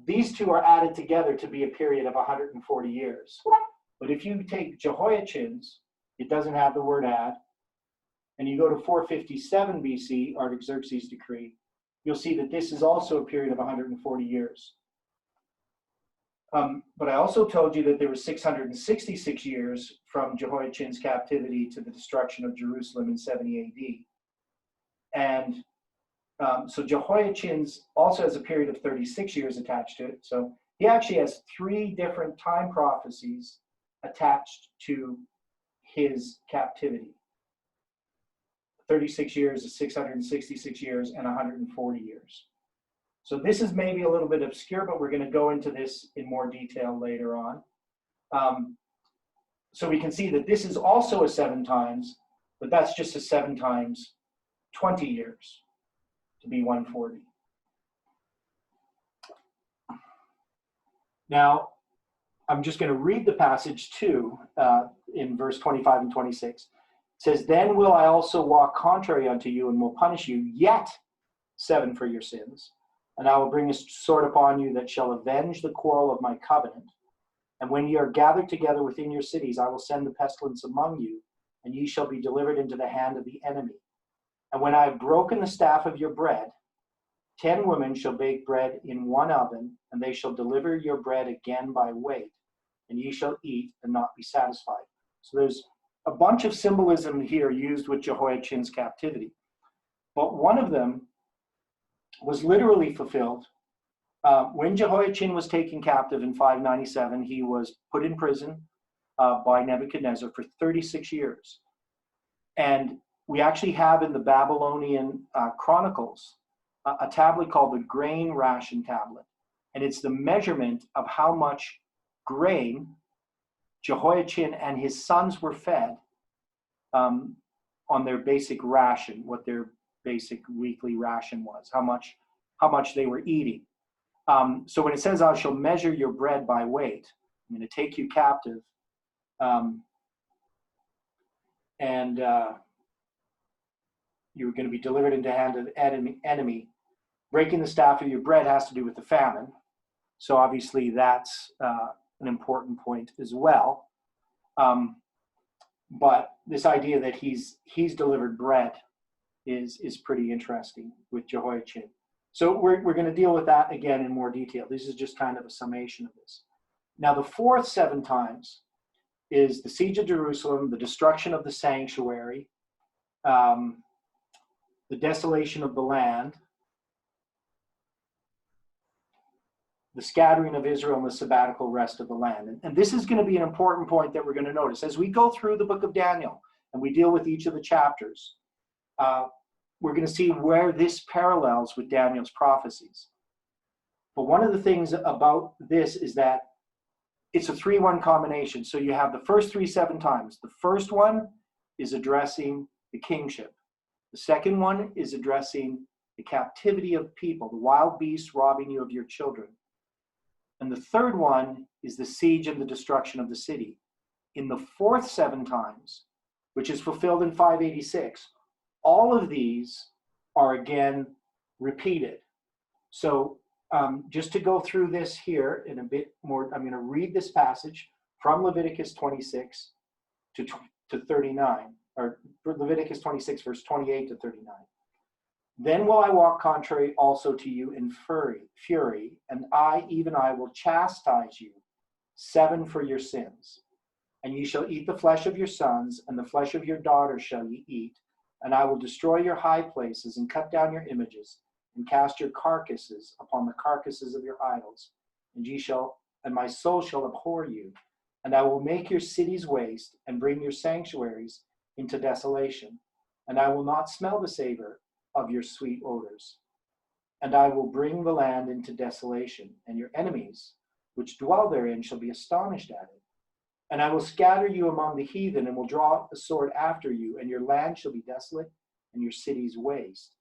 these two are added together to be a period of 140 years. But if you take Jehoiachin's, it doesn't have the word add, and you go to 457 BC, Artaxerxes' decree, you'll see that this is also a period of 140 years. But I also told you that there was 666 years from Jehoiachin's captivity to the destruction of Jerusalem in 70 AD. And so Jehoiachin's also has a period of 36 years attached to it. So he actually has 3 different time prophecies attached to his captivity. 36 years is 666 years and 140 years. So this is maybe a little bit obscure, but we're going to go into this in more detail later on. So we can see that this is also a 7 times, but that's just a 7 times 20 years to be 140. Now, I'm just going to read the passage too in verse 25 and 26. It says, "Then will I also walk contrary unto you and will punish you yet 7 for your sins. And I will bring a sword upon you that shall avenge the quarrel of my covenant. And when ye are gathered together within your cities, I will send the pestilence among you, and ye shall be delivered into the hand of the enemy. And when I have broken the staff of your bread, 10 women shall bake bread in one oven, and they shall deliver your bread again by weight, and ye shall eat and not be satisfied." So there's a bunch of symbolism here used with Jehoiachin's captivity. But one of them was literally fulfilled. When Jehoiachin was taken captive in 597, he was put in prison by Nebuchadnezzar for 36 years. And we actually have in the Babylonian Chronicles a tablet called the grain ration tablet. And it's the measurement of how much grain Jehoiachin and his sons were fed on their basic ration, what their basic weekly ration was, how much they were eating. So when it says, "I shall measure your bread by weight," I'm going to take you captive, and you're going to be delivered into the hand of the enemy. Breaking the staff of your bread has to do with the famine. So obviously that's an important point as well. But this idea that he's delivered bread is pretty interesting with Jehoiachin. So we're going to deal with that again in more detail. This is just kind of a summation of this. Now, the fourth 7 times is the siege of Jerusalem, the destruction of the sanctuary, the desolation of the land, the scattering of Israel and the sabbatical rest of the land. And this is going to be an important point that we're going to notice. As we go through the book of Daniel and we deal with each of the chapters, we're going to see where this parallels with Daniel's prophecies. But one of the things about this is that it's a 3-1 combination. So you have the first 3 7 times. The first one is addressing the kingship. The second one is addressing the captivity of people, the wild beasts robbing you of your children. And the third one is the siege and the destruction of the city. In the fourth 7 times, which is fulfilled in 586, all of these are again repeated. So just to go through this here in a bit more, I'm going to read this passage from Leviticus 26 to 39, or Leviticus 26, verse 28 to 39. Then will I walk contrary also to you in fury, and I, even I, will chastise you 7 for your sins. And ye shall eat the flesh of your sons, and the flesh of your daughters shall ye eat. And I will destroy your high places, and cut down your images, and cast your carcasses upon the carcasses of your idols. And my soul shall abhor you. And I will make your cities waste, and bring your sanctuaries into desolation. And I will not smell the savor of your sweet odors. And I will bring the land into desolation, and your enemies, which dwell therein, shall be astonished at it. And I will scatter you among the heathen, and will draw a sword after you, and your land shall be desolate, and your cities waste.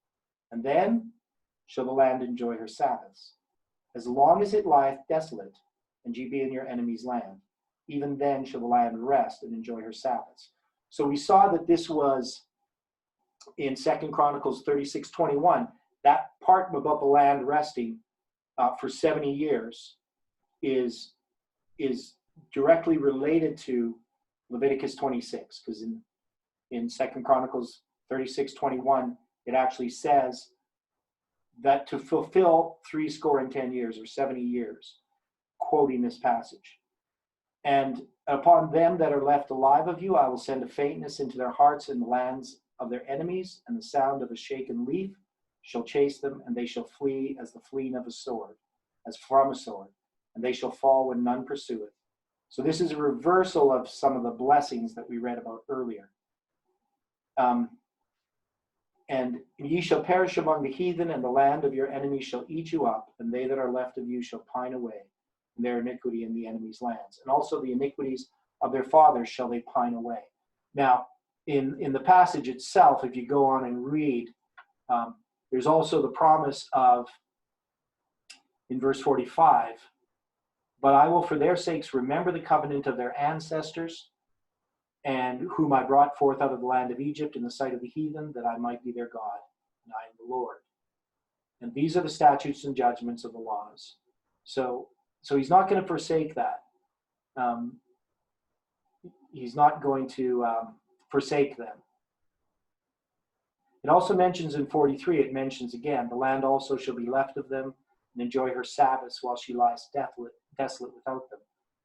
And then shall the land enjoy her Sabbaths. As long as it lieth desolate, and ye be in your enemy's land, even then shall the land rest and enjoy her Sabbaths. So we saw that this was in 2 Chronicles 36:21. That part about the land resting for 70 years is directly related to Leviticus 26, because in 2 Chronicles 36:21, it actually says that to fulfill 70 years, or 70 years, quoting this passage. And upon them that are left alive of you, I will send a faintness into their hearts in the lands of their enemies, and the sound of a shaken leaf shall chase them, and they shall flee as the fleeing of a sword, as from a sword, and they shall fall when none pursueth. So this is a reversal of some of the blessings that we read about earlier. And ye shall perish among the heathen, and the land of your enemies shall eat you up, and they that are left of you shall pine away, and their iniquity in the enemy's lands. And also the iniquities of their fathers shall they pine away. Now, in the passage itself, if you go on and read, there's also the promise of, in verse 45, but I will for their sakes remember the covenant of their ancestors, and whom I brought forth out of the land of Egypt in the sight of the heathen, that I might be their God, and I am the Lord. And these are the statutes and judgments of the laws. So he's not going to forsake that. He's not going to forsake them. It also mentions in 43, it mentions again, the land also shall be left of them, and enjoy her Sabbaths while she lies desolate without them.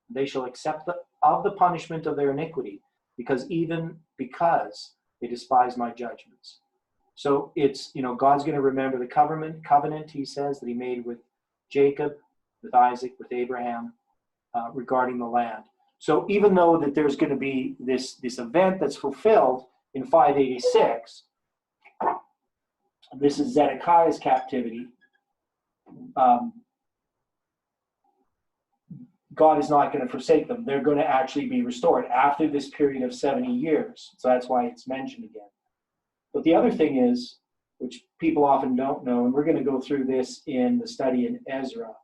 They shall accept of the punishment of their iniquity, because they despise my judgments. So it's, God's going to remember the covenant, he says, that he made with Jacob, with Isaac, with Abraham, regarding the land. So even though that there's going to be this event that's fulfilled in 586, this is Zedekiah's captivity, God is not going to forsake them. They're going to actually be restored after this period of 70 years. So that's why it's mentioned again. But the other thing is, which people often don't know, and we're going to go through this in the study in Ezra,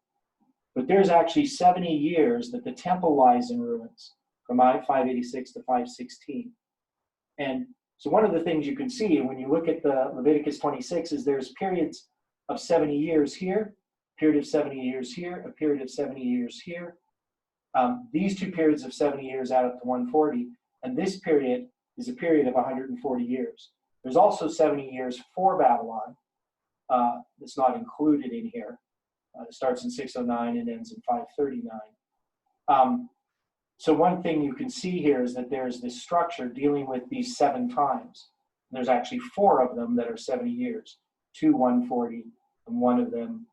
but there's actually 70 years that the temple lies in ruins, from 586 to 516. And so one of the things you can see when you look at the Leviticus 26 is there's periods of 70 years here, a period of 70 years here, a period of 70 years here. These two periods of 70 years add up to 140, and this period is a period of 140 years. There's also 70 years for Babylon that's not included in here. It starts in 609 and ends in 539. So one thing you can see here is that there's this structure dealing with these 7 times. There's actually 4 of them that are 70 years, 2 140, and one of them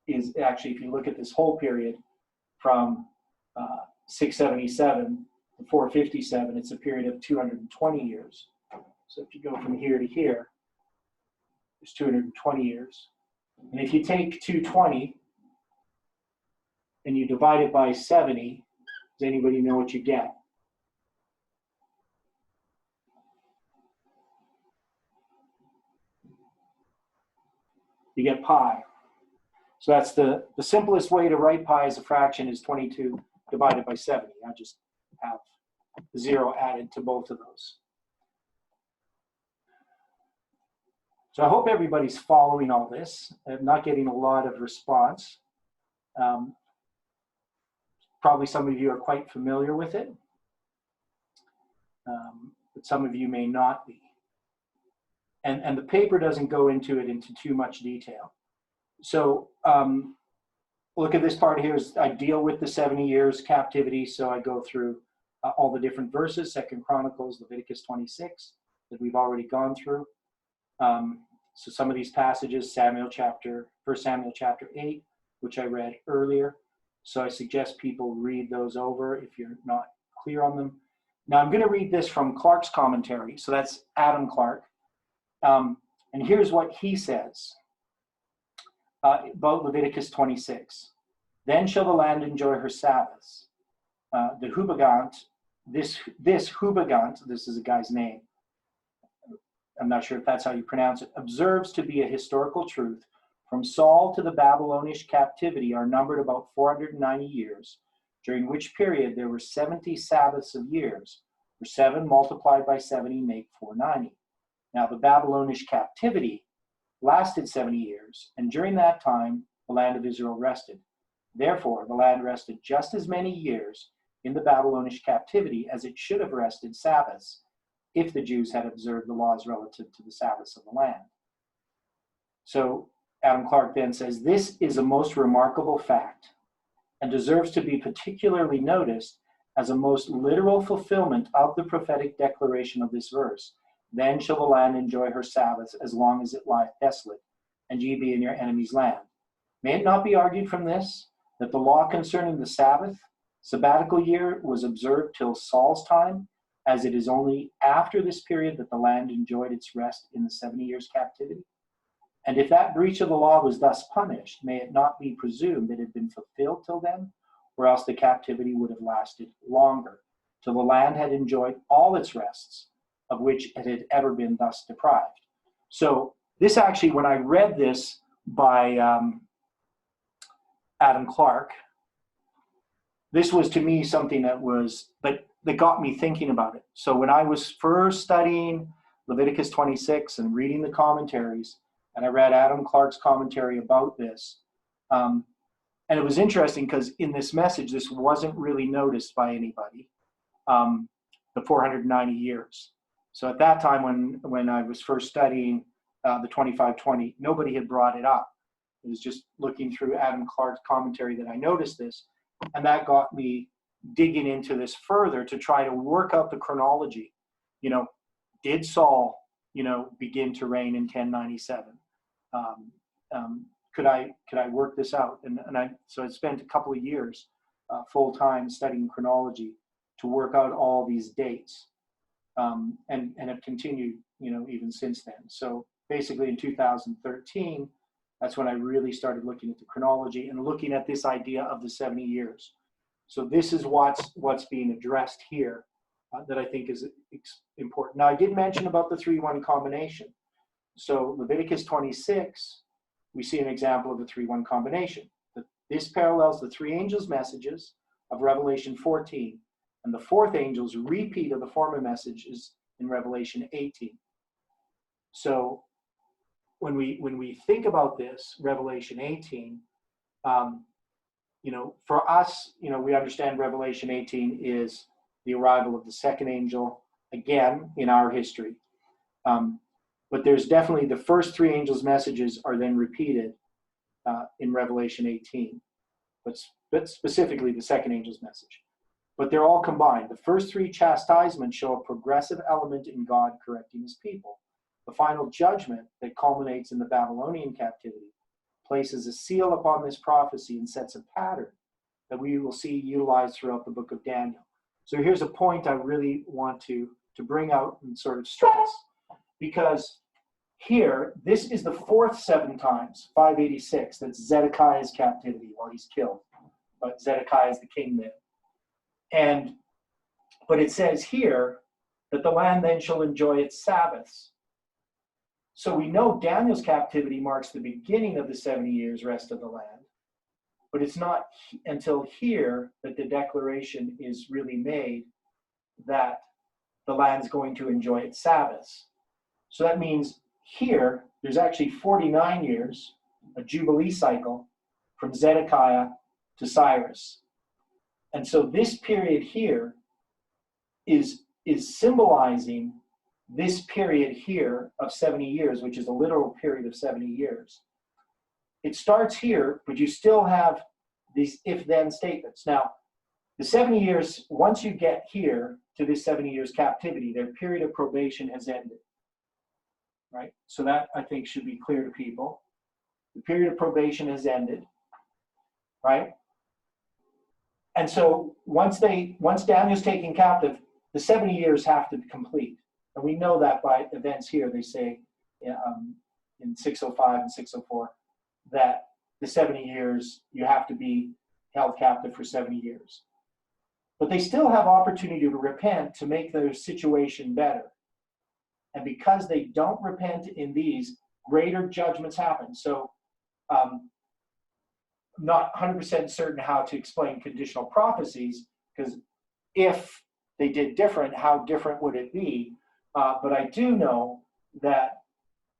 is actually, if you look at this whole period from 677 to 457, it's a period of 220 years. So if you go from here to here, it's 220 years. And if you take 220 and you divide it by 70, does anybody know what you get? You get pi. So that's the simplest way to write pi as a fraction is 22 divided by 70. I just have 0 added to both of those. So I hope everybody's following all this. I'm not getting a lot of response. Probably some of you are quite familiar with it, but some of you may not be. And the paper doesn't go into it into too much detail. So look at this part here. I deal with the 70 years captivity, so I go through all the different verses, 2 Chronicles, Leviticus 26, that we've already gone through. So some of these passages, 1 Samuel chapter 8, which I read earlier. So I suggest people read those over if you're not clear on them. Now I'm going to read this from Clark's commentary. So that's Adam Clark. And here's what he says about Leviticus 26. Then shall the land enjoy her Sabbaths. The Hubagant, this Hubagant, this is a guy's name, I'm not sure if that's how you pronounce it, observes to be a historical truth. From Saul to the Babylonish captivity are numbered about 490 years, during which period there were 70 Sabbaths of years, for 7 multiplied by 70 make 490. Now the Babylonish captivity lasted 70 years, and during that time the land of Israel rested. Therefore the land rested just as many years in the Babylonish captivity as it should have rested Sabbaths, if the Jews had observed the laws relative to the Sabbaths of the land. So Adam Clark then says, this is a most remarkable fact and deserves to be particularly noticed as a most literal fulfillment of the prophetic declaration of this verse. Then shall the land enjoy her Sabbaths as long as it lieth desolate, and ye be in your enemy's land. May it not be argued from this, that the law concerning the Sabbath, sabbatical year, was observed till Saul's time, as it is only after this period that the land enjoyed its rest in the 70 years captivity? And if that breach of the law was thus punished, may it not be presumed that it had been fulfilled till then, or else the captivity would have lasted longer, till the land had enjoyed all its rests, of which it had ever been thus deprived. So this actually, when I read this by Adam Clark, this was to me something that got me thinking about it. So when I was first studying Leviticus 26 and reading the commentaries, and I read Adam Clark's commentary about this, and it was interesting because in this message, this wasn't really noticed by anybody, the 490 years. So at that time when I was first studying the 2520, nobody had brought it up. It was just looking through Adam Clark's commentary that I noticed this, and that got me digging into this further to try to work out the chronology. Did Saul, begin to reign in 1097? Could I work this out? So I spent a couple of years full time studying chronology to work out all these dates, and have continued, even since then. So basically in 2013, that's when I really started looking at the chronology and looking at this idea of the 70 years. So this is what's being addressed here that I think is important. Now, I did mention about the 3-1 combination. So Leviticus 26, we see an example of the 3-1 combination. This parallels the 3 angels' messages of Revelation 14, and the 4th angel's repeat of the former messages in Revelation 18. So when we think about this, Revelation 18, for us, we understand Revelation 18 is the arrival of the 2nd angel again in our history. But there's definitely the first 3 angels' messages are then repeated in Revelation 18, but specifically the 2nd angel's message. But they're all combined. The first 3 chastisements show a progressive element in God correcting his people. The final judgment that culminates in the Babylonian captivity places a seal upon this prophecy and sets a pattern that we will see utilized throughout the book of Daniel. So here's a point I really want to bring out and sort of stress, because here, this is the fourth 7 times, 586, that's Zedekiah's captivity while he's killed. But Zedekiah is the king then. But it says here that the land then shall enjoy its Sabbaths. So we know Daniel's captivity marks the beginning of the 70 years rest of the land, but it's not until here that the declaration is really made that the land's going to enjoy its Sabbaths. So that means here, there's actually 49 years, a Jubilee cycle, from Zedekiah to Cyrus. And so this period here is symbolizing this period here of 70 years, which is a literal period of 70 years. It starts here, but you still have these if-then statements. Now, the 70 years, once you get here to this 70 years captivity, their period of probation has ended. Right? So that, I think, should be clear to people. The period of probation has ended, right? And so once Daniel's taken captive, the 70 years have to be complete. And we know that by events here. They say in 605 and 604 that the 70 years, you have to be held captive for 70 years. But they still have opportunity to repent to make their situation better. And because they don't repent in these, greater judgments happen. So I'm not 100% certain how to explain conditional prophecies, because if they did different, how different would it be? But I do know that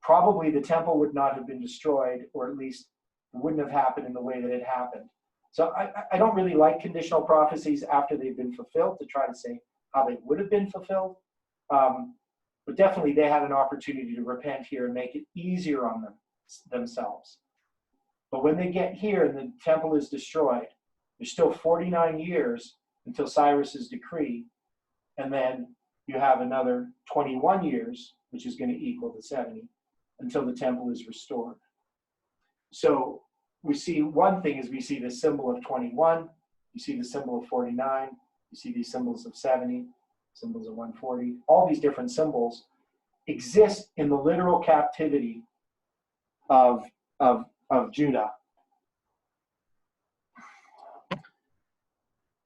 probably the temple would not have been destroyed, or at least it wouldn't have happened in the way that it happened. So I don't really like conditional prophecies after they've been fulfilled to try to say how they would have been fulfilled. But definitely they had an opportunity to repent here and make it easier on themselves. But when they get here and the temple is destroyed, there's still 49 years until Cyrus's decree. And then you have another 21 years, which is going to equal the 70, until the temple is restored. So we see one thing is we see the symbol of 21, you see the symbol of 49, you see these symbols of 70, symbols of 140. All these different symbols exist in the literal captivity of Judah.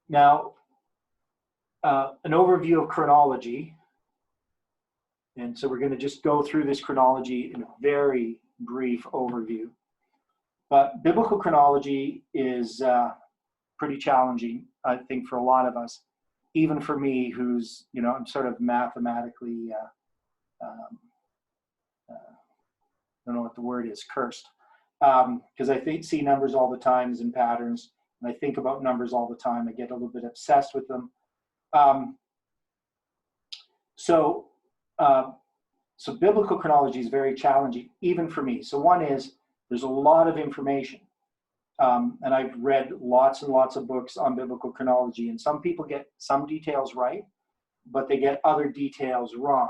Now, an overview of chronology. And so we're going to just go through this chronology in a very brief overview. But biblical chronology is pretty challenging, I think, for a lot of us. Even for me, who's, I'm sort of mathematically, I don't know what the word is, cursed. Because I see numbers all the time and patterns, and I think about numbers all the time. I get a little bit obsessed with them. So biblical chronology is very challenging, even for me. So one is, there's a lot of information. And I've read lots and lots of books on biblical chronology, and some people get some details right, but they get other details wrong.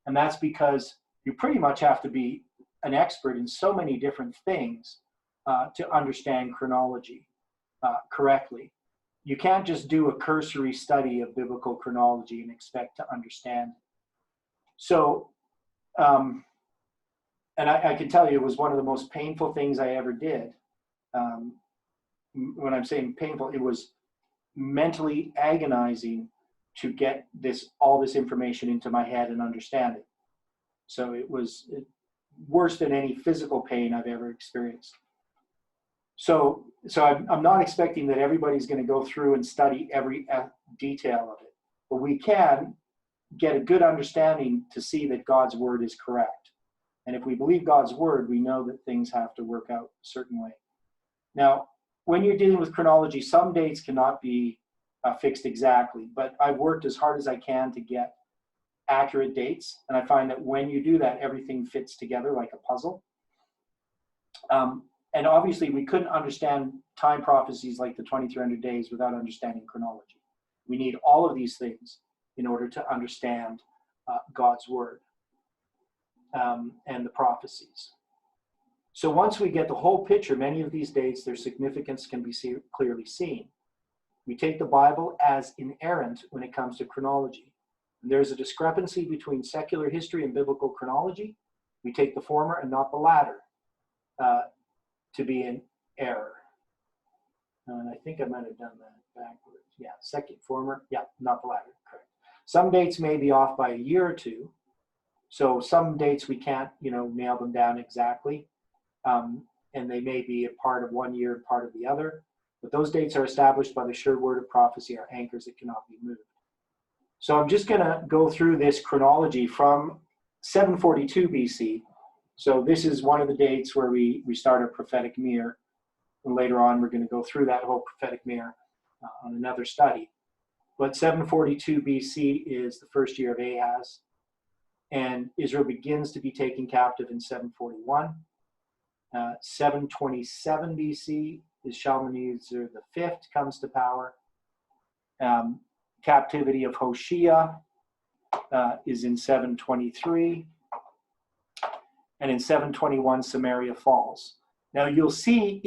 And that's because you pretty much have to be an expert in so many different things to understand chronology correctly. You can't just do a cursory study of biblical chronology and expect to understand it. So, and I can tell you, it was one of the most painful things I ever did. When I'm saying painful, it was mentally agonizing to get all this information into my head and understand it. So it was worse than any physical pain I've ever experienced. So I'm not expecting that everybody's going to go through and study every detail of it, but we can get a good understanding to see that God's word is correct. And if we believe God's word, we know that things have to work out a certain way. Now, when you're dealing with chronology, some dates cannot be fixed exactly, but I've worked as hard as I can to get accurate dates. And I find that when you do that, everything fits together like a puzzle. And obviously, we couldn't understand time prophecies like the 2300 days without understanding chronology. We need all of these things in order to understand God's word and the prophecies. So once we get the whole picture, many of these dates, their significance can be clearly seen. We take the Bible as inerrant when it comes to chronology. And there's a discrepancy between secular history and biblical chronology. We take the former and not the latter to be in error. And I think I might have done that backwards. Yeah, second, former, yeah, not the latter, correct. Some dates may be off by a year or two. So some dates we can't, nail them down exactly. And they may be a part of one year, part of the other. But those dates are established by the sure word of prophecy, are anchors that cannot be moved. So I'm just going to go through this chronology from 742 BC. So this is one of the dates where we start a prophetic mirror. And later on, we're going to go through that whole prophetic mirror on another study. But 742 BC is the first year of Ahaz. And Israel begins to be taken captive in 741. 727 BC is Shalmaneser V comes to power. Captivity of Hoshea is in 723. And in 721, Samaria falls. Now you'll see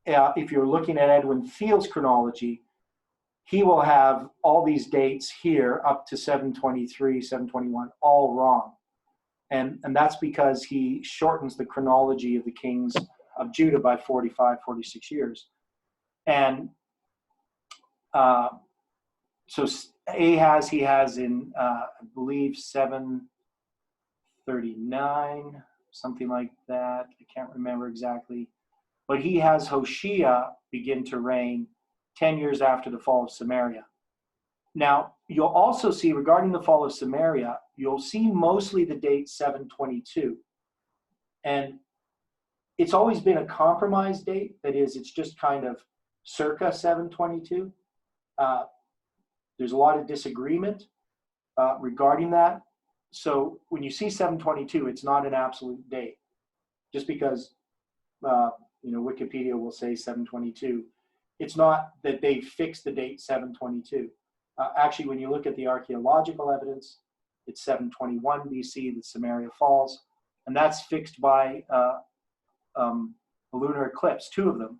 if you're looking at Edwin Thiel's chronology, he will have all these dates here up to 723, 721, all wrong. And that's because he shortens the chronology of the kings of Judah by 45, 46 years. And so Ahaz, he has in, I believe, 739, something like that. I can't remember exactly. But he has Hoshea begin to reign 10 years after the fall of Samaria. Now, you'll also see, regarding the fall of Samaria, you'll see mostly the date 722. And it's always been a compromise date. That is, it's just kind of circa 722. There's a lot of disagreement regarding that. So when you see 722, it's not an absolute date. Just because, Wikipedia will say 722. It's not that they fixed the date 722. Actually, when you look at the archaeological evidence, it's 721 BC that Samaria falls, and that's fixed by a lunar eclipse, two of them,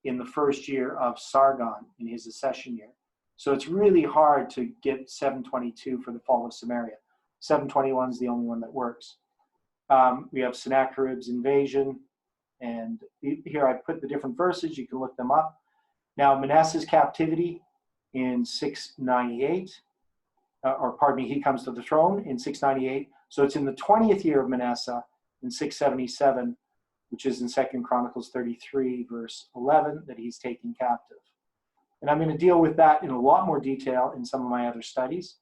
in the first year of Sargon in his accession year. So it's really hard to get 722 for the fall of Samaria. 721 is the only one that works. We have Sennacherib's invasion, and here I put the different verses. You can look them up. Now, Manasseh's captivity in 698, he comes to the throne in 698. So it's in the 20th year of Manasseh in 677, which is in 2 Chronicles 33, verse 11, that he's taken captive. And I'm going to deal with that in a lot more detail in some of my other studies.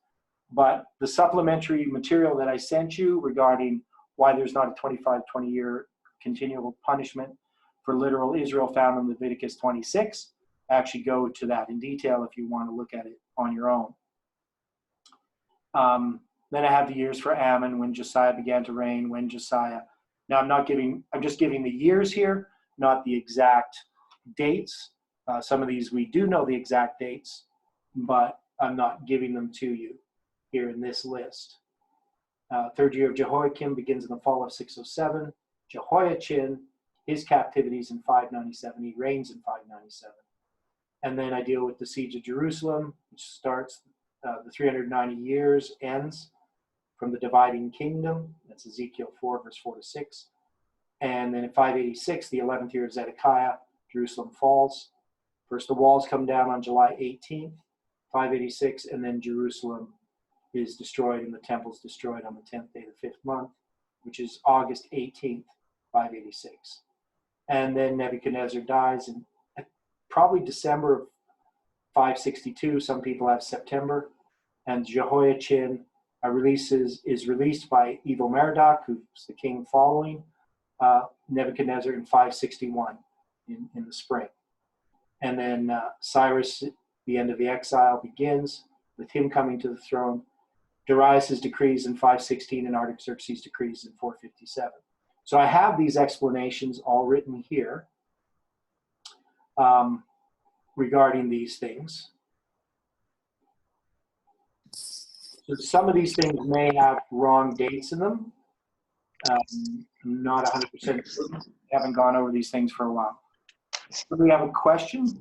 But the supplementary material that I sent you regarding why there's not a 20-year continual punishment for literal Israel found in Leviticus 26, actually go to that in detail if you want to look at it on your own. Then I have the years for Ammon, when Josiah began to reign, when Josiah. Now I'm just giving the years here, not the exact dates. Some of these we do know the exact dates, but I'm not giving them to you here in this list. Third year of Jehoiakim begins in the fall of 607. Jehoiachin, his captivities in 597. He reigns in 597. And then I deal with the siege of Jerusalem, which starts the 390 years, ends from the dividing kingdom. That's Ezekiel 4, verse 4 to 6. And then in 586, the 11th year of Zedekiah, Jerusalem falls. First, the walls come down on July 18th, 586, and then Jerusalem is destroyed and the temple is destroyed on the 10th day of the 5th month, which is August 18th, 586. And then Nebuchadnezzar dies in probably December of 562. Some people have September. And Jehoiachin is released by Evil Merodach, who's the king following Nebuchadnezzar, in 561 in the spring. And then Cyrus, the end of the exile begins with him coming to the throne. Darius' decrees in 516 and Artaxerxes' decrees in 457. So I have these explanations all written here regarding these things. So some of these things may have wrong dates in them. I'm not 100% certain. Haven't gone over these things for a while. Do we have a question?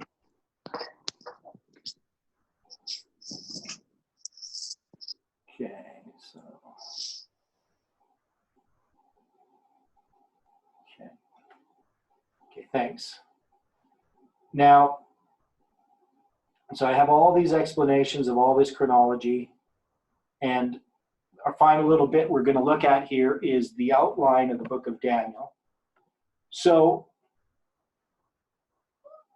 Okay, so. Okay, thanks. Now, so I have all these explanations of all this chronology, and our final little bit we're going to look at here is the outline of the book of Daniel. So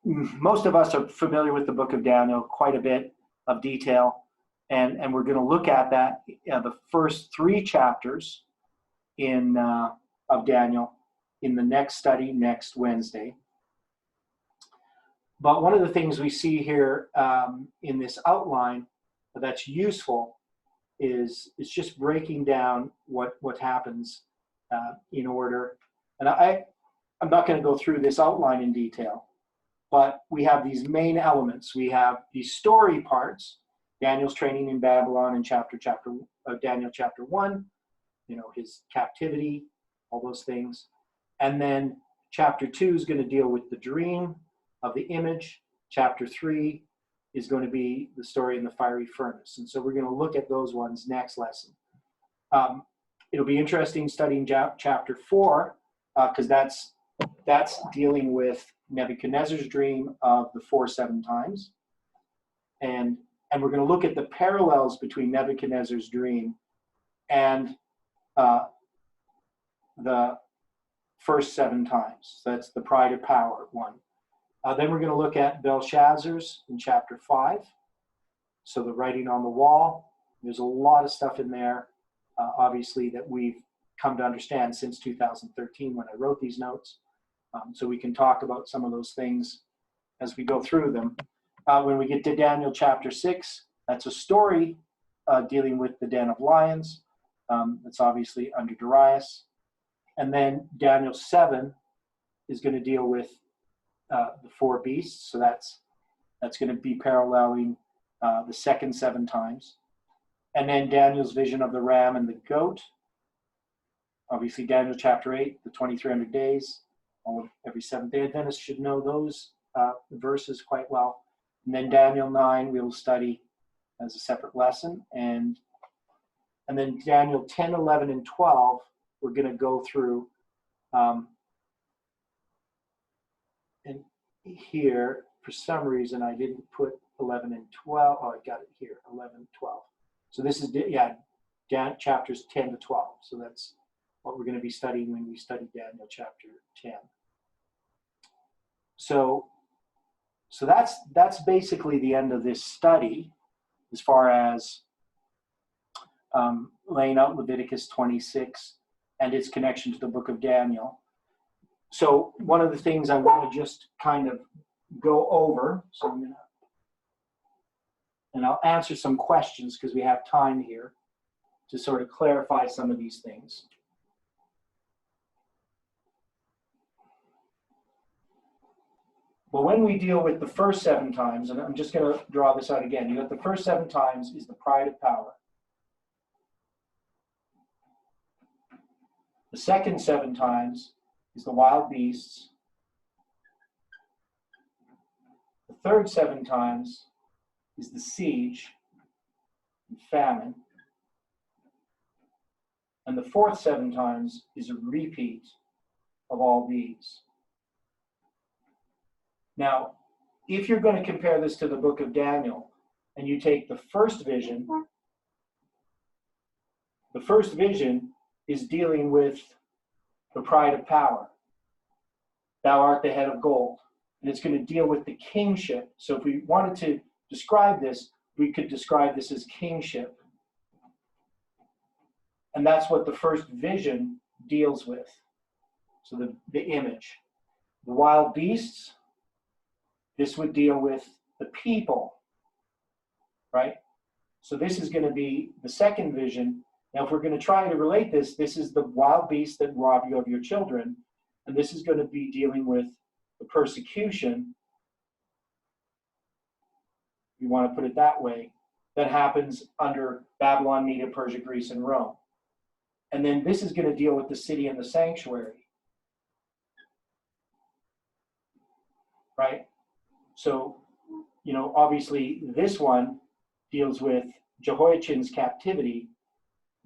most of us are familiar with the book of Daniel, quite a bit of detail, and we're going to look at that, the first 3 chapters of Daniel in the next study next Wednesday. But one of the things we see here in this outline that's useful is just breaking down what happens in order. And I'm not going to go through this outline in detail, but we have these main elements. We have these story parts, Daniel's training in Babylon in Daniel chapter 1, his captivity, all those things. And then chapter 2 is going to deal with the dream of the image. Chapter 3 is going to be the story in the fiery furnace. And so we're going to look at those ones next lesson. It'll be interesting studying chapter 4 because that's dealing with Nebuchadnezzar's dream of the 4 7 times. And we're going to look at the parallels between Nebuchadnezzar's dream and the first 7 times. So that's the pride of power one. Then we're going to look at Belshazzar's in chapter 5. So the writing on the wall. There's a lot of stuff in there, obviously, that we've come to understand since 2013 when I wrote these notes. So we can talk about some of those things as we go through them. When we get to Daniel chapter 6, that's a story dealing with the den of lions. That's obviously under Darius. And then Daniel 7 is going to deal with the 4 beasts. So that's going to be paralleling the second 7 times. And then Daniel's vision of the ram and the goat. Obviously, Daniel chapter 8, the 2300 days. Every Seventh-day Adventist should know those verses quite well. And then Daniel 9 we'll study as a separate lesson. And then Daniel 10, 11, and 12 we're going to go through. And here, for some reason, I didn't put 11 and 12. Oh, I got it here, 11, 12. So this is, chapters 10 to 12. So that's what we're going to be studying when we study Daniel chapter 10. So that's basically the end of this study as far as laying out Leviticus 26 and its connection to the book of Daniel. So one of the things I want to just kind of go over, so I'm going to, and I'll answer some questions because we have time here to sort of clarify some of these things. But when we deal with the first 7 times, and I'm just going to draw this out again, you got the first 7 times is the pride of power. The second 7 times is the wild beasts. The third 7 times is the siege and famine. And the fourth 7 times is a repeat of all these. Now, if you're going to compare this to the book of Daniel, and you take the first vision is dealing with the pride of power. Thou art the head of gold. And it's going to deal with the kingship. So if we wanted to describe this, we could describe this as kingship. And that's what the first vision deals with. So the image. The wild beasts, this would deal with the people, right? So this is going to be the second vision. Now, if we're going to try to relate this, this is the wild beast that rob you of your children. And this is going to be dealing with the persecution, if you want to put it that way, that happens under Babylon, Media, Persia, Greece, and Rome. And then this is going to deal with the city and the sanctuary. Right? So, you know, obviously this one deals with Jehoiachin's captivity,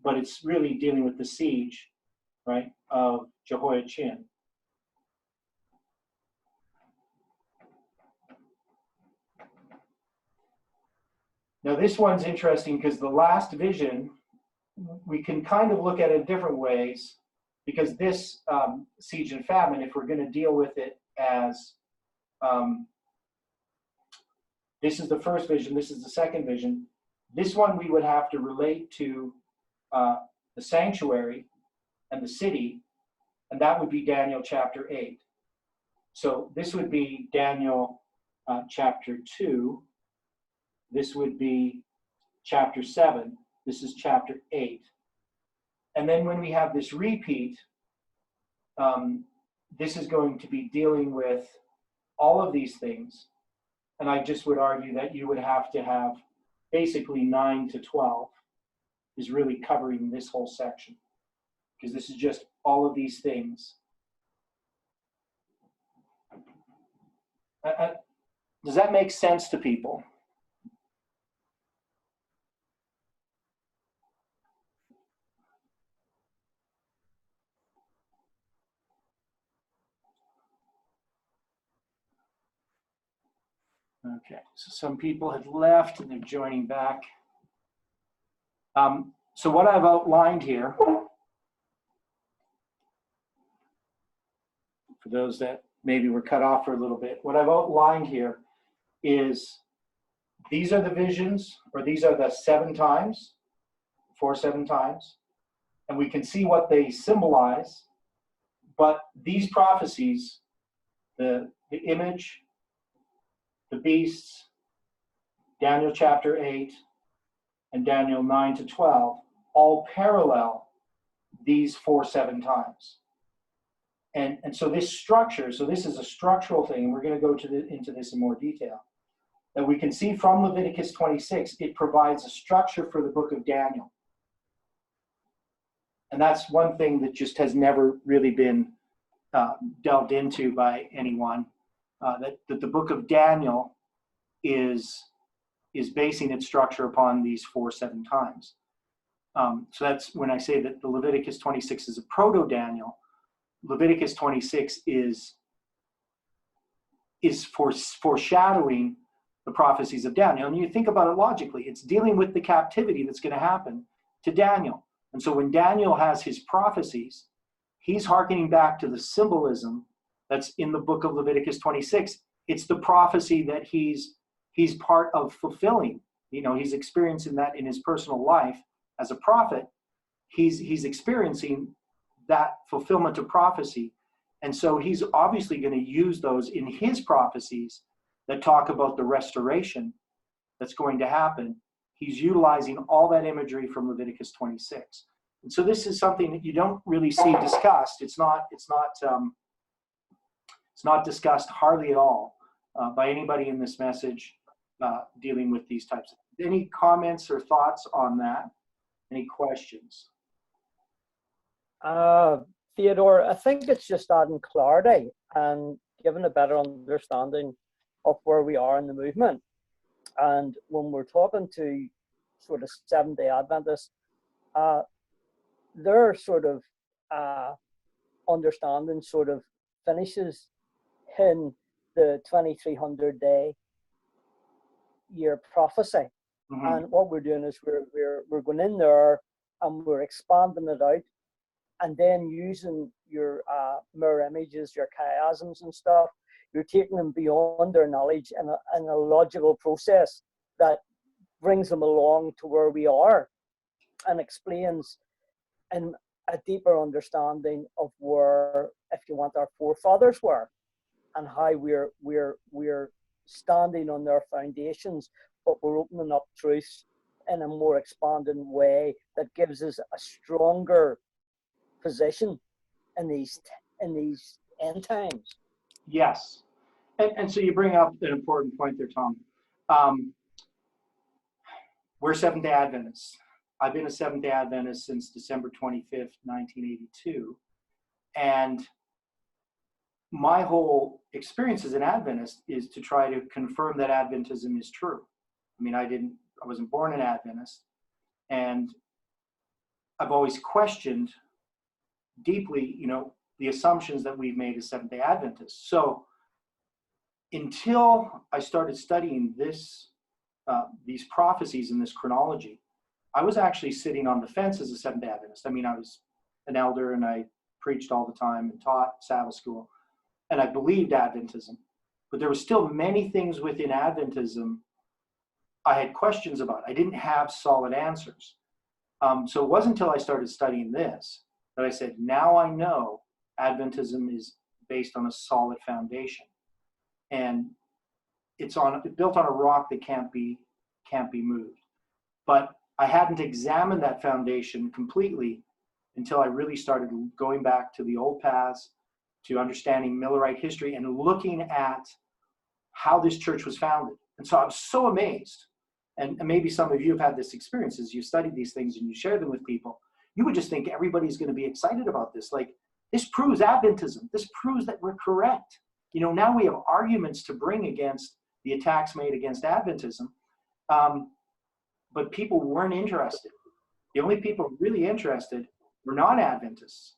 but it's really dealing with the siege, right, of Jehoiachin. Now this one's interesting because the last vision, we can kind of look at it different ways, because this siege and famine, if we're going to deal with it as this is the first vision, this is the second vision, this one we would have to relate to the sanctuary and the city, and that would be Daniel chapter 8. So this would be Daniel chapter 2. This would be chapter 7. This is chapter 8. And then when we have this repeat, this is going to be dealing with all of these things. And I just would argue that you would have to have basically 9 to 12 is really covering this whole section, because this is just all of these things. Does that make sense to people? Okay, so some people have left and they're joining back. So what I've outlined here, for those that maybe were cut off for a little bit, what I've outlined here is these are the visions, or these are the 7 times, 4 7 times, and we can see what they symbolize. But these prophecies, the image, the beasts, Daniel chapter 8, and Daniel 9 to 12, all parallel these 4 7 times. And so this structure, so this is a structural thing, and we're going to go into this in more detail, that we can see from Leviticus 26, it provides a structure for the book of Daniel. And that's one thing that just has never really been delved into by anyone, that the book of Daniel is basing its structure upon these 4 7 times. So that's when I say that the Leviticus 26 is a proto-Daniel. Leviticus 26 is foreshadowing the prophecies of Daniel. And you think about it logically, it's dealing with the captivity that's going to happen to Daniel. And so when Daniel has his prophecies, he's hearkening back to the symbolism that's in the book of Leviticus 26. It's the prophecy that he's part of fulfilling. You know, he's experiencing that in his personal life as a prophet. He's experiencing that fulfillment of prophecy. And so he's obviously going to use those in his prophecies that talk about the restoration that's going to happen. He's utilizing all that imagery from Leviticus 26. And so this is something that you don't really see discussed. It's not discussed hardly at all by anybody in this message dealing with these types of things. Any comments or thoughts on that? Any questions? Theodore, I think it's just adding clarity and giving a better understanding of where we are in the movement. And when we're talking to sort of Seventh-day Adventists, their sort of understanding sort of finishes in the 2300 day year prophecy. Mm-hmm. And what we're doing is we're going in there and we're expanding it out, and then using your mirror images, your chiasms and stuff, you're taking them beyond their knowledge in a logical process that brings them along to where we are and explains in a deeper understanding of where, if you want, our forefathers were and how we're standing on their foundations, but we're opening up truths in a more expanded way that gives us a stronger position in these end times. Yes. And so you bring up an important point there, Tom. We're Seventh-day Adventists. I've been a Seventh-day Adventist since December 25th, 1982. And my whole experience as an Adventist is to try to confirm that Adventism is true. I mean, I wasn't born an Adventist, and I've always questioned deeply, the assumptions that we've made as Seventh-day Adventists. So until I started studying these prophecies in this chronology, I was actually sitting on the fence as a Seventh-day Adventist. I mean, I was an elder and I preached all the time and taught Sabbath school, and I believed Adventism. But there were still many things within Adventism I had questions about. I didn't have solid answers. So it wasn't until I started studying this that I said, now I know Adventism is based on a solid foundation. And it's built on a rock that can't be moved. But I hadn't examined that foundation completely until I really started going back to the old paths, to understanding Millerite history and looking at how this church was founded. And so I'm so amazed. And maybe some of you have had this experience as you studied these things and you share them with people. You would just think everybody's going to be excited about this. Like, this proves Adventism. This proves that we're correct. Now we have arguments to bring against the attacks made against Adventism. But people weren't interested. The only people really interested were non-Adventists,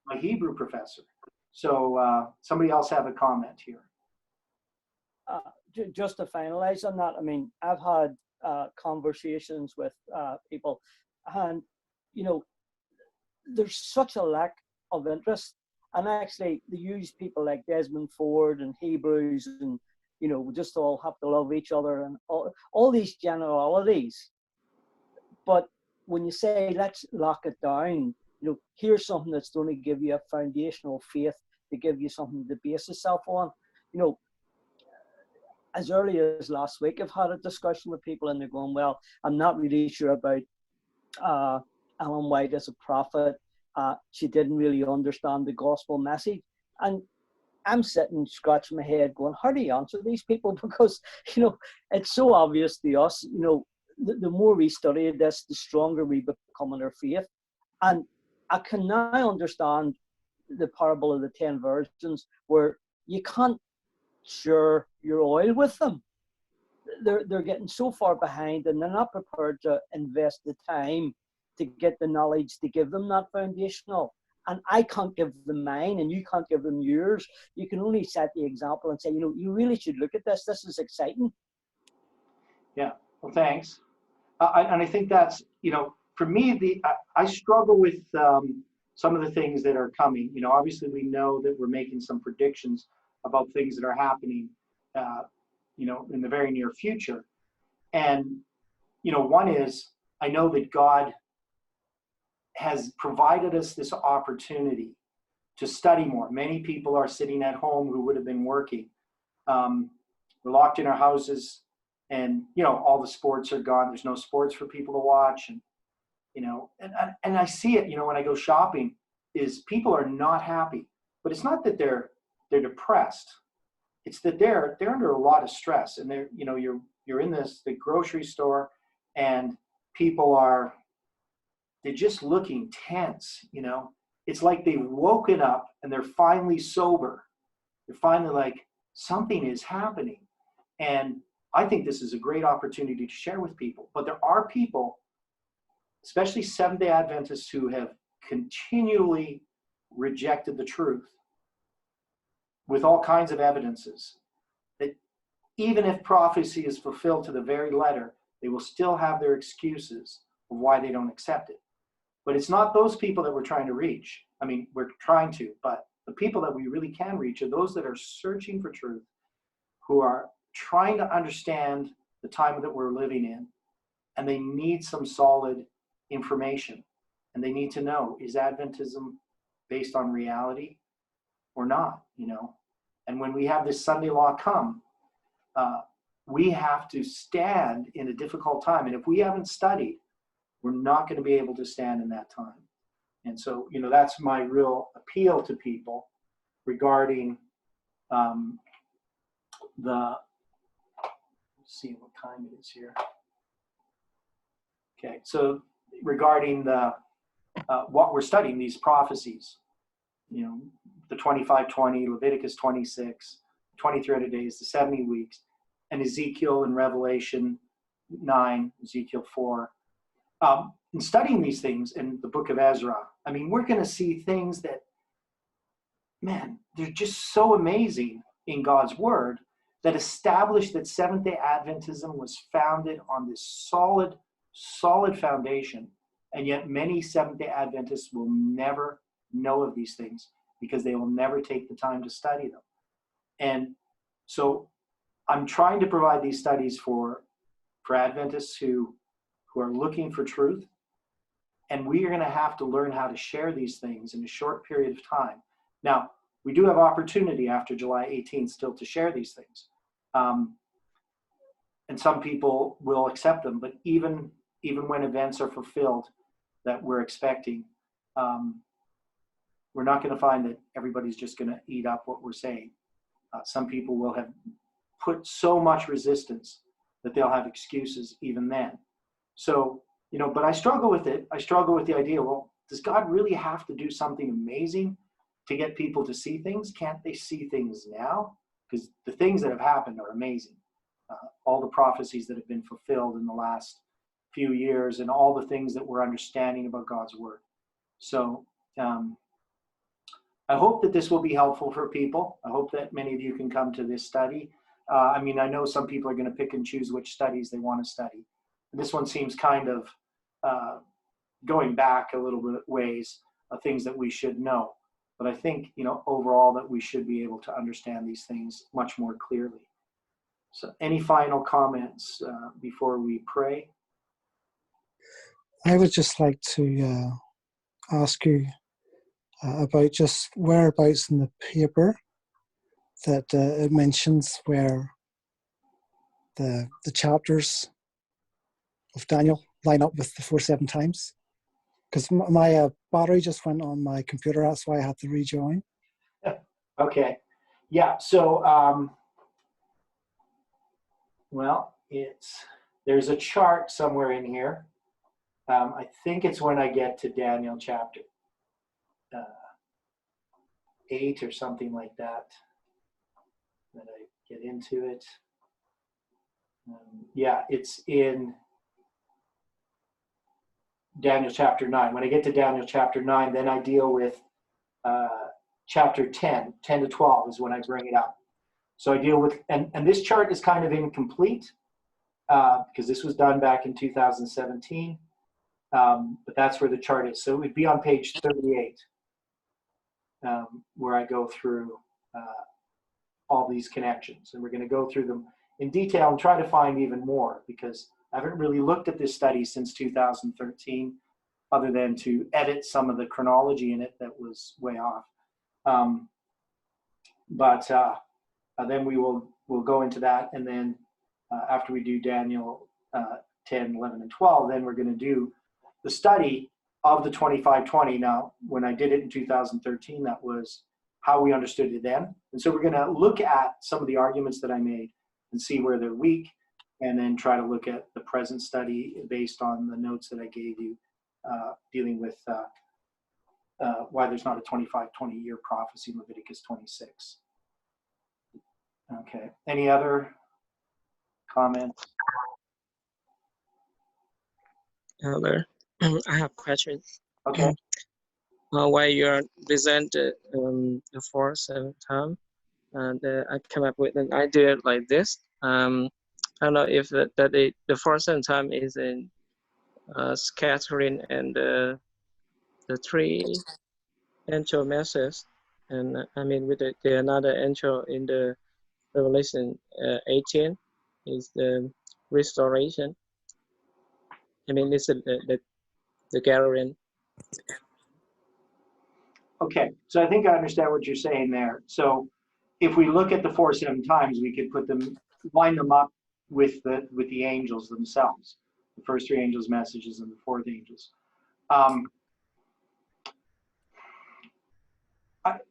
my Hebrew professor. So somebody else have a comment here. Just to finalize on that, I mean, I've had conversations with people, and there's such a lack of interest. And actually, they use people like Desmond Ford and Hebrews, and we just all have to love each other and all these generalities. But when you say let's lock it down, here's something that's going to give you a foundational faith, to give you something to base yourself on. As early as last week, I've had a discussion with people, and they're going, well, I'm not really sure about Ellen White as a prophet. She didn't really understand the gospel message. And I'm sitting scratching my head going, how do you answer these people? Because, it's so obvious to us, the more we study this, the stronger we become in our faith. And I can now understand the parable of the 10 virgins, where you can't share your oil with them. They're getting so far behind, and they're not prepared to invest the time to get the knowledge to give them that foundational. And I can't give them mine, and you can't give them yours. You can only set the example and say, you really should look at this. This is exciting. Yeah, well, thanks. And I think that's, for me, I struggle with some of the things that are coming. Obviously we know that we're making some predictions about things that are happening, in the very near future. And, one is, I know that God has provided us this opportunity to study more. Many people are sitting at home who would have been working. We're locked in our houses, and all the sports are gone. There's no sports for people to watch, and and I see it. When I go shopping, is people are not happy. But it's not that they're depressed. It's that they're under a lot of stress, and they're you're in the grocery store, and people they're just looking tense. It's like they've woken up and they're finally sober. They're finally like, something is happening. And I think this is a great opportunity to share with people. But there are people, especially Seventh-day Adventists, who have continually rejected the truth with all kinds of evidences, that even if prophecy is fulfilled to the very letter, they will still have their excuses of why they don't accept it. But it's not those people that we're trying to reach. I mean, we're trying to, but the people that we really can reach are those that are searching for truth, who are trying to understand the time that we're living in, and they need some solid information. And they need to know, is Adventism based on reality or not? And when we have this Sunday law come, we have to stand in a difficult time. And if we haven't studied, we're not going to be able to stand in that time. And so, that's my real appeal to people regarding let's see what time it is here. Okay, so regarding the what we're studying, these prophecies. You know, the 25:20, Leviticus 26, 2300 days, the 70 weeks, and Ezekiel and Revelation 9, Ezekiel 4. In studying these things in the book of Ezra, I mean, we're going to see things that, man, they're just so amazing in God's word that establish that Seventh-day Adventism was founded on this solid foundation. And yet many Seventh-day Adventists will never know of these things because they will never take the time to study them. And so I'm trying to provide these studies for Adventists who are looking for truth. And we are going to have to learn how to share these things in a short period of time. Now, we do have opportunity after July 18th still to share these things. And some people will accept them, but even when events are fulfilled that we're expecting, we're not going to find that everybody's just going to eat up what we're saying. Some people will have put so much resistance that they'll have excuses even then. So, you know, but I struggle with it. I struggle with the idea, well, does God really have to do something amazing to get people to see things? Can't they see things now? Because the things that have happened are amazing. All the prophecies that have been fulfilled in the last few years and all the things that we're understanding about God's word. So I hope that this will be helpful for people. I hope that many of you can come to this study. I mean, I know some people are going to pick and choose which studies they want to study. This one seems kind of going back a little bit ways of things that we should know. But I think, you know, overall that we should be able to understand these things much more clearly. So any final comments before we pray? I would just like to ask you about just whereabouts in the paper that it mentions where the chapters of Daniel line up with the 4-7 times. Because my battery just went on my computer, that's why I had to rejoin. Okay. Yeah, so, well, there's a chart somewhere in here. I think it's when I get to Daniel chapter 8 or something like that I get into it. Yeah, it's in Daniel chapter 9. When I get to Daniel chapter 9, then I deal with chapter 10 to 12 is when I bring it up. So I deal with, and this chart is kind of incomplete because this was done back in 2017, but that's where the chart is. So it would be on page 38 where I go through all these connections. And we're going to go through them in detail and try to find even more because I haven't really looked at this study since 2013 other than to edit some of the chronology in it that was way off. But then we'll go into that, and then after we do Daniel 10, 11, and 12, then we're going to do the study of the 25:20. Now, when I did it in 2013, that was how we understood it then. And so we're going to look at some of the arguments that I made and see where they're weak, and then try to look at the present study based on the notes that I gave you dealing with why there's not a 25:20 year prophecy in Leviticus 26. Okay. Any other comments? Hello. I have questions. Okay. While you present the 4-7 time, and I came up with an idea like this. I don't know if the 4-7 time is in scattering and the 3 angel messages, and I mean with the another angel in the Revelation 18 is the restoration. I mean, it's the gathering. Okay, so I think I understand what you're saying there. So if we look at the 4-7 times, we could line them up with the angels themselves, the first 3 angels' messages and the 4th angel's.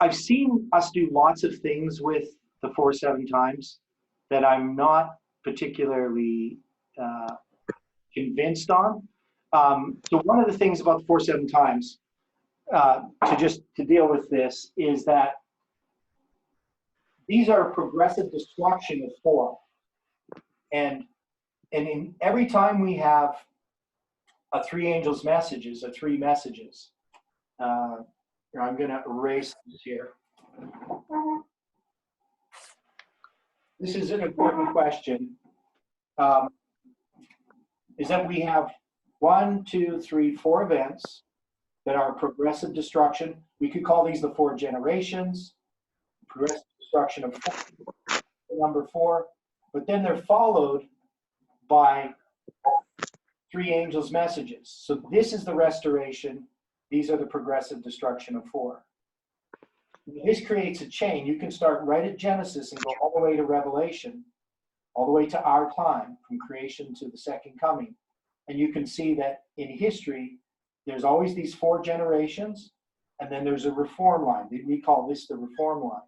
I've seen us do lots of things with the 4-7 times that I'm not particularly convinced on. So one of the things about the 4 7 times, to deal with this, is that these are progressive destruction of 4. And in every time we have a 3 angels messages, 3 messages, I'm going to erase this here. This is an important question. Is that we have 1, 2, 3, 4 events that are progressive destruction. We could call these the 4 generations, progressive destruction of 4, number 4, but then they're followed by 3 angels' messages. So this is the restoration. These are the progressive destruction of 4. This creates a chain. You can start right at Genesis and go all the way to Revelation, all the way to our time, from creation to the second coming. And you can see that in history, there's always these 4 generations, and then there's a reform line. We call this the reform line.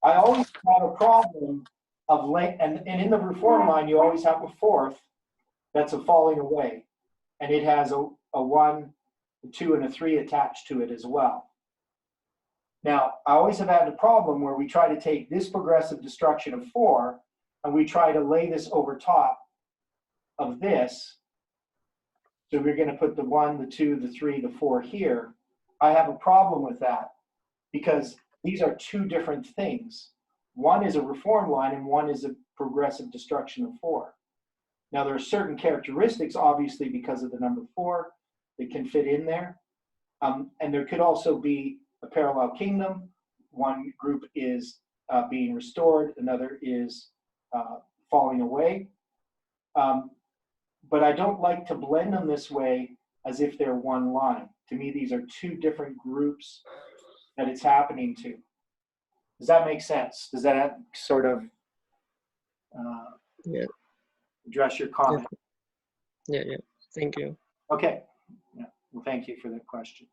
I always have a problem of and in the reform line, you always have a 4th that's a falling away, and it has a 1, a 2, and a 3 attached to it as well. Now, I always have had a problem where we try to take this progressive destruction of 4, and we try to lay this over top of this. So we're going to put the 1, the 2, the 3, the 4 here. I have a problem with that because these are 2 different things. One is a reform line and one is a progressive destruction of 4. Now, there are certain characteristics, obviously, because of the number 4 that can fit in there. And there could also be a parallel kingdom. One group is being restored, another is falling away. But I don't like to blend them this way as if they're one line. To me, these are 2 different groups that it's happening to. Does that make sense? Does that sort of address your comment? Yeah. Thank you. Okay. Yeah. Well, thank you for that question.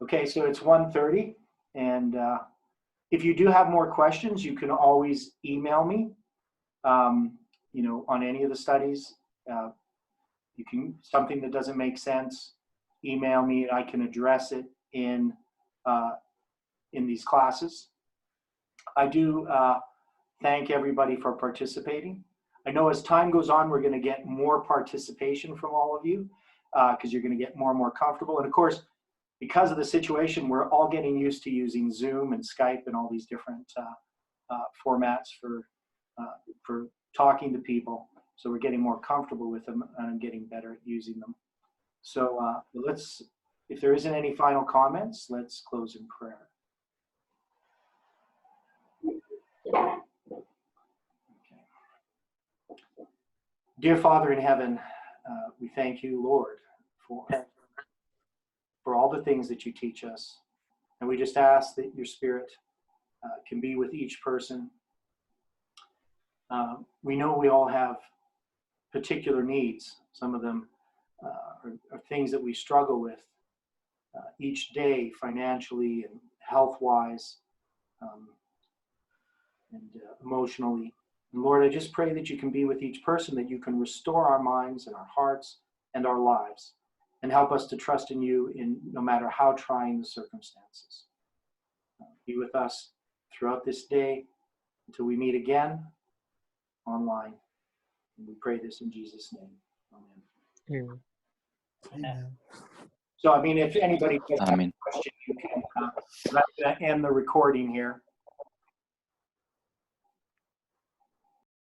Okay, so it's 1:30, and if you do have more questions, you can always email me. On any of the studies, you can something that doesn't make sense, email me, and I can address it in these classes. I do thank everybody for participating. I know as time goes on, we're going to get more participation from all of you because you're going to get more and more comfortable. And of course, because of the situation, we're all getting used to using Zoom and Skype and all these different formats for talking to people. So we're getting more comfortable with them and getting better at using them. So if there isn't any final comments, let's close in prayer. Okay. Dear Father in heaven, we thank you, Lord, for all the things that you teach us. And we just ask that your Spirit can be with each person. We know we all have particular needs. Some of them are things that we struggle with each day, financially and health-wise, and emotionally. And Lord, I just pray that you can be with each person, that you can restore our minds and our hearts and our lives, and help us to trust in you in no matter how trying the circumstances. Be with us throughout this day until we meet again online. And we pray this in Jesus' name. Amen. Amen. So, I mean, if anybody has a question, you can end the recording here.